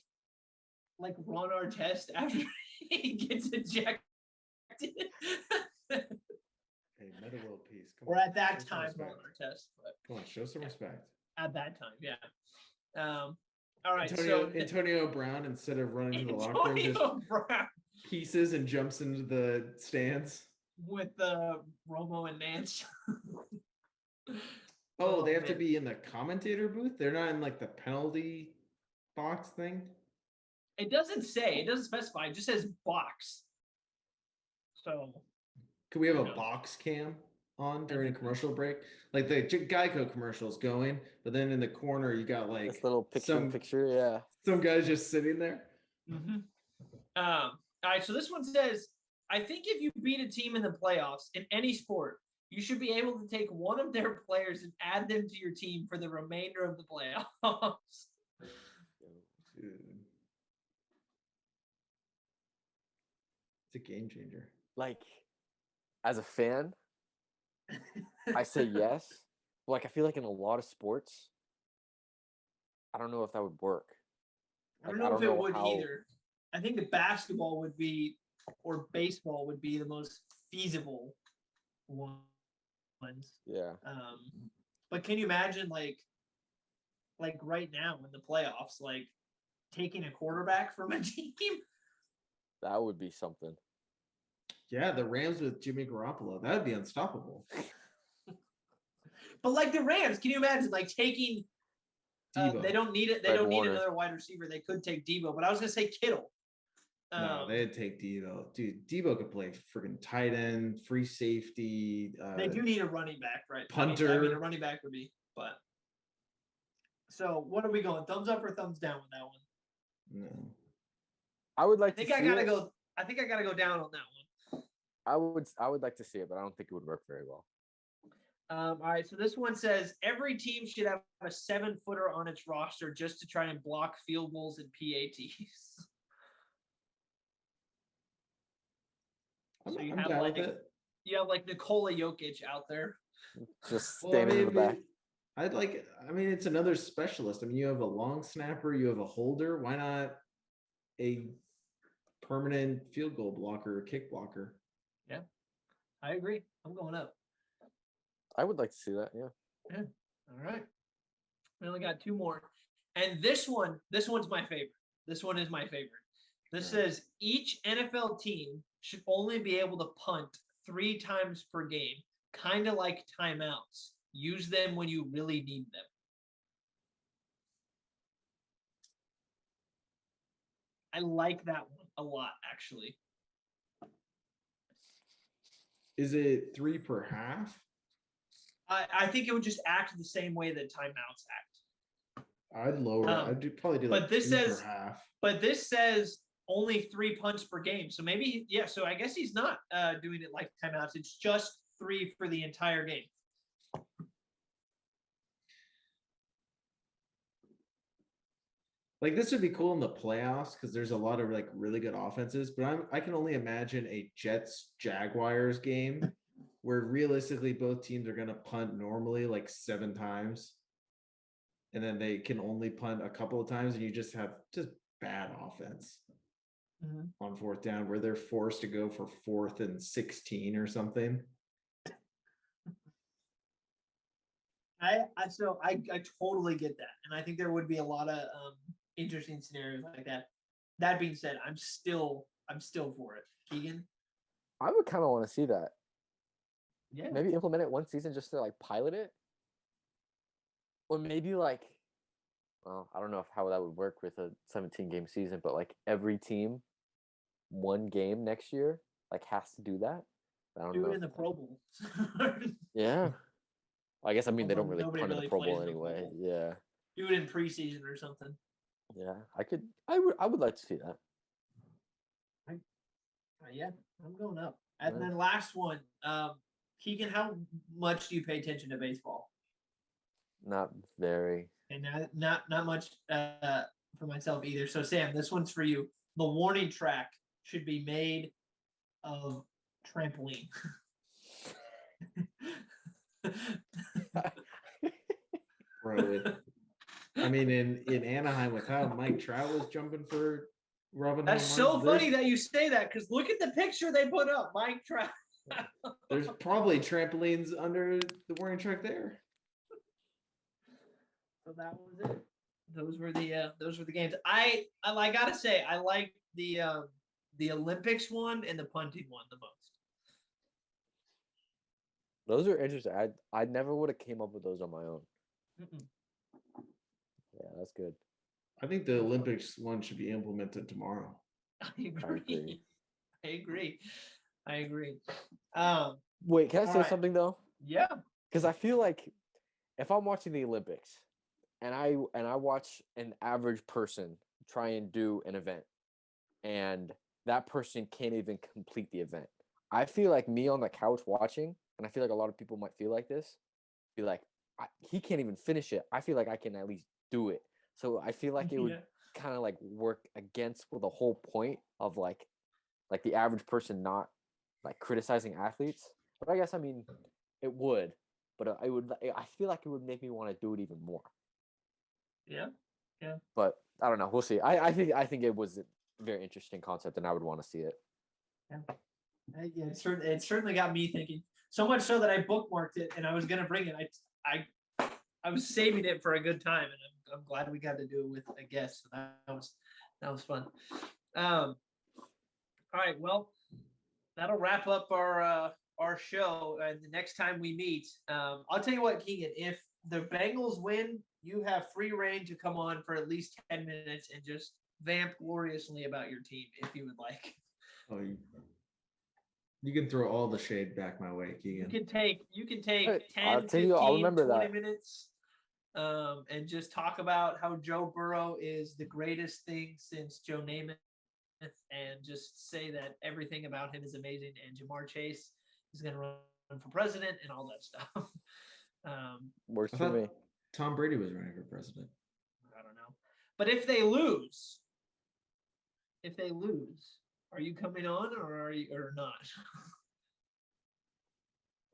Ron Artest after he gets ejected? Hey, meta world peace. Come Or on, at that show some time, respect. Ron Artest. But Come on, show some respect. at that time, yeah. All right, Antonio Brown, instead of running to the locker room, just Antonio Brown pieces and jumps into the stands. with Romo and Nance. Oh, they have to man. be in the commentator booth? They're not in like the penalty box thing? It doesn't say. It doesn't specify. It just says box. So Could we have a No. box cam on during a commercial break? Like the Geico commercial's going, but then in the corner you got like This little picture, yeah. some guys just sitting there. Mm-hmm. All right, so this one says, I think if you beat a team in the playoffs in any sport, you should be able to take one of their players and add them to your team for the remainder of the playoffs. Dude. It's a game changer. Like, as a fan, I say yes. Like, I feel like in a lot of sports, I don't know if that would work. I don't know if it would either. I think the basketball would be, or baseball would be the most feasible ones. Yeah. But can you imagine like right now in the playoffs, like taking a quarterback from a team? That would be something. Yeah, the Rams with Jimmy Garoppolo. That would be unstoppable. But like the Rams, can you imagine like taking they don't need it. They don't need another wide receiver. They could take Debo, but I was gonna say Kittle. No, they'd take Debo. Dude, Debo could play freaking tight end, free safety. They do need a running back, right? Punter. I mean, a running back would be, but. So what are we going? Thumbs up or thumbs down with that one? No. I would like I think to I see gotta it. go. I think I gotta go down on that one. I would like to see it, but I don't think it would work very well. All right, so this one says every team should have a 7-footer on its roster just to try and block field goals and PATs. I'm down with it. You have like Nikola Jokic out there. Just standing in the back. I mean, it's another specialist. I mean, you have a long snapper, you have a holder. Why not a permanent field goal blocker or kick blocker? Yeah, I agree. I'm going up. I would like to see that, yeah. Yeah. All right. We only got 2 more. And this one's my favorite. This one is my favorite. This says each NFL team should only be able to punt 3 times per game, kind of like timeouts. Use them when you really need them. I like that one a lot, actually. Is it 3 per half? I think it would just act the same way that timeouts act. I'd lower it. I'd probably do like 2 per half. But this says only 3 punts per game. So maybe, yeah, so I guess he's not doing it like timeouts. It's just 3 for the entire game. Like this would be cool in the playoffs because there's a lot of like really good offenses, but I can only imagine a Jets Jaguars game where realistically both teams are going to punt normally like 7 times, and then they can only punt a couple of times, and you just have just bad offense on 4th down where they're forced to go for 4th and 16 or something. I totally get that, and I think there would be a lot of interesting scenarios like that. That being said, I'm still for it. Keegan? I would kind of want to see that. Yeah. Maybe implement it one season just to like pilot it. Or maybe like, well, I don't know how that would work with a 17-game season, but like every team, 1 game next year, like has to do that. I don't know. Do it in the Pro Bowl. Yeah. I guess, I mean, they don't Although really nobody punt in really the Pro plays Bowl in the Pro anyway. Bowl. Yeah. Do it in preseason or something. Yeah. I would like to see that. Yeah, I'm going up. And then last one, Keegan, how much do you pay attention to baseball? Not very. And not much for myself either. So Sam, this one's for you. The warning track should be made of trampoline. Bro, I mean, in Anaheim, with how Mike Trout was jumping for Robin. That's so funny that you say that, because look at the picture they put up. Mike Trout. There's probably trampolines under the warning track there. So that was it. Those were the games. I gotta say, I like the Olympics one and the punting one the most. Those are interesting. I never would have came up with those on my own. Mm-mm. Yeah, that's good. I think the Olympics one should be implemented tomorrow. I agree. I agree. Wait, can I say something though? Yeah. Because I feel like if I'm watching the Olympics and I watch an average person try and do an event and that person can't even complete the event, I feel like me on the couch watching, and I feel like a lot of people might feel like this, be like, he can't even finish it. I feel like I can at least do it. So I feel like it would kind of like work against the whole point of like the average person not like criticizing athletes. But I guess, I mean, it would, but I feel like it would make me want to do it even more. Yeah. Yeah. But I don't know. We'll see. I think it was a very interesting concept, and I would want to see it. Yeah. Yeah, it certainly got me thinking. So much so that I bookmarked it, and I was gonna bring it. I was saving it for a good time, and I'm glad we got to do it with a guest. So that was fun. All right, well, that'll wrap up our show. And the next time we meet, I'll tell you what, Keegan, if the Bengals win, you have free reign to come on for at least 10 minutes and just vamp gloriously about your team if you would like. Oh, you can throw all the shade back my way, Keegan. You can take 10, I'll 15, I'll remember 20 that. minutes and just talk about how Joe Burrow is the greatest thing since Joe Namath, and just say that everything about him is amazing, and Jamar Chase is going to run for president and all that stuff. Works for me. Tom Brady was running for president. I don't know. But if they lose, are you coming on or not?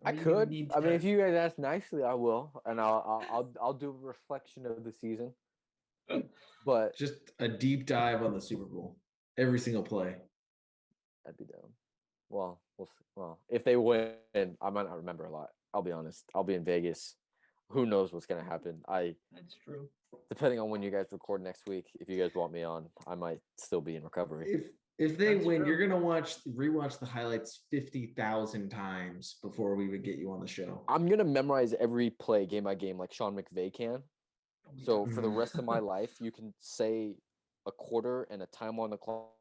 I could. I mean, if you guys ask nicely, I will, and I'll do a reflection of the season. But just a deep dive on the Super Bowl, every single play. That'd be down. Well, if they win, I might not remember a lot. I'll be honest. I'll be in Vegas. who knows what's gonna happen. That's true. Depending on when you guys record next week, if you guys want me on, I might still be in recovery. If they That's win, true. you're gonna rewatch the highlights 50,000 times before we would get you on the show. I'm gonna memorize every play game by game like Sean McVay can. So for the rest of my life, you can say a quarter and a time on the clock,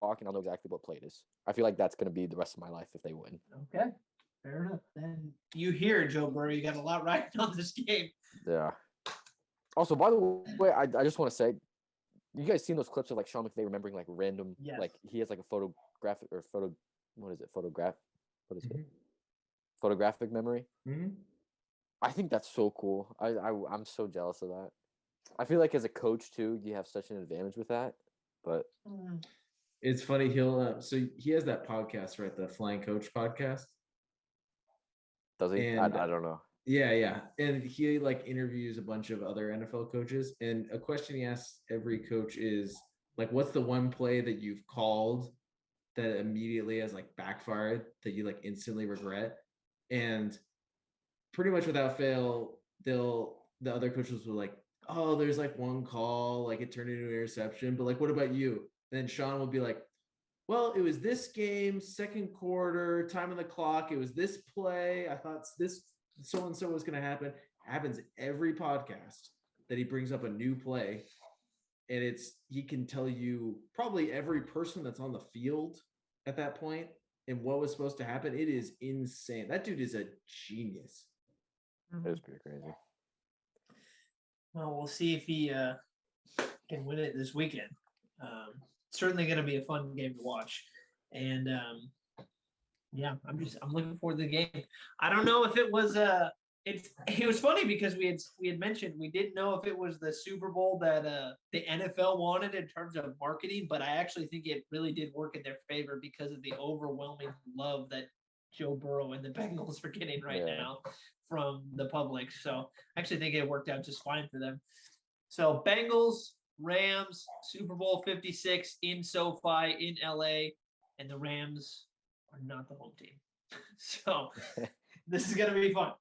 and I'll know exactly what play it is. I feel like that's gonna be the rest of my life if they win. Okay, fair enough. Then you hear Joe Burrow, you got a lot riding on this game. Yeah. Also, by the way, I just want to say, you guys seen those clips of like Sean McVay remembering like random, Yes. like he has like a photographic or photo, what is it? Photograph, what is it? Mhm. Photographic memory. Mhm. I think that's so cool. I'm so jealous of that. I feel like as a coach too, you have such an advantage with that. But It's funny. He'll so he has that podcast, right? The Flying Coach podcast. does he? And I don't know. Yeah. And he like interviews a bunch of other NFL coaches. And a question he asks every coach is like, what's the one play that you've called that immediately has like backfired that you like instantly regret? And pretty much without fail, the other coaches will like, oh, there's like one call, like it turned into an interception. But like, what about you? Then Sean will be like, well, it was this game, second quarter, time on the clock. It was this play. I thought this so and so was going to happen. Happens every podcast that he brings up a new play, and he can tell you probably every person that's on the field at that point and what was supposed to happen. It is insane. That dude is a genius. It was pretty crazy. Well, we'll see if he can win it this weekend. Certainly going to be a fun game to watch, and yeah, I'm looking forward to the game. I don't know if it was it was funny because we had mentioned we didn't know if it was the Super Bowl that the NFL wanted in terms of marketing, but I actually think it really did work in their favor because of the overwhelming love that Joe Burrow and the Bengals are getting right now from the public. So I actually think it worked out just fine for them. So Bengals, Rams, Super Bowl 56 in SoFi in LA, and the Rams are not the home team. So this is going to be fun.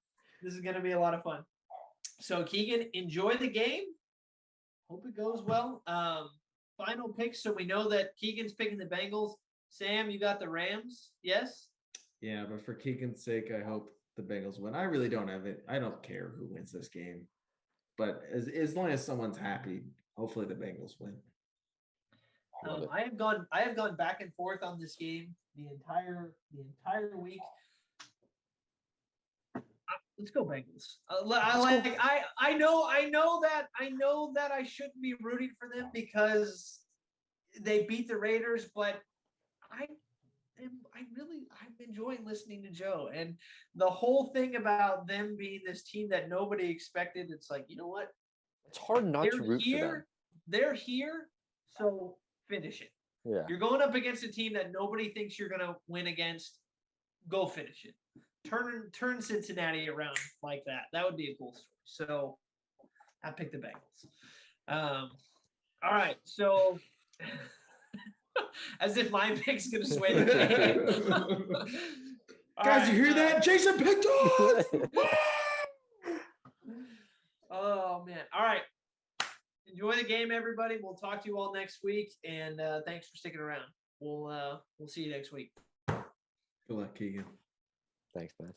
This is going to be a lot of fun. So Keegan, enjoy the game. Hope it goes well. Final picks. So we know that Keegan's picking the Bengals. Sam, you got the Rams. Yes? Yeah, but for Keegan's sake, I hope the Bengals win. I really don't have it. I don't care who wins this game. But as long as someone's happy, hopefully the Bengals win. I have gone back and forth on this game the entire week. Let's go Bengals. I know that I shouldn't be rooting for them because they beat the Raiders, but I'm enjoying listening to Joe, and the whole thing about them being this team that nobody expected. It's like, you know what? It's hard not to root for them. They're here, so finish it. Yeah. You're going up against a team that nobody thinks you're going to win against. Go finish it. Turn Cincinnati around like that. That would be a cool story. So I picked the Bengals. All right. So as if my pick's going to sway the game. Guys, you hear that? Jason picked us! Oh, man. All right. Enjoy the game, everybody. We'll talk to you all next week. And thanks for sticking around. We'll see you next week. Good luck, Keegan. Thanks, man.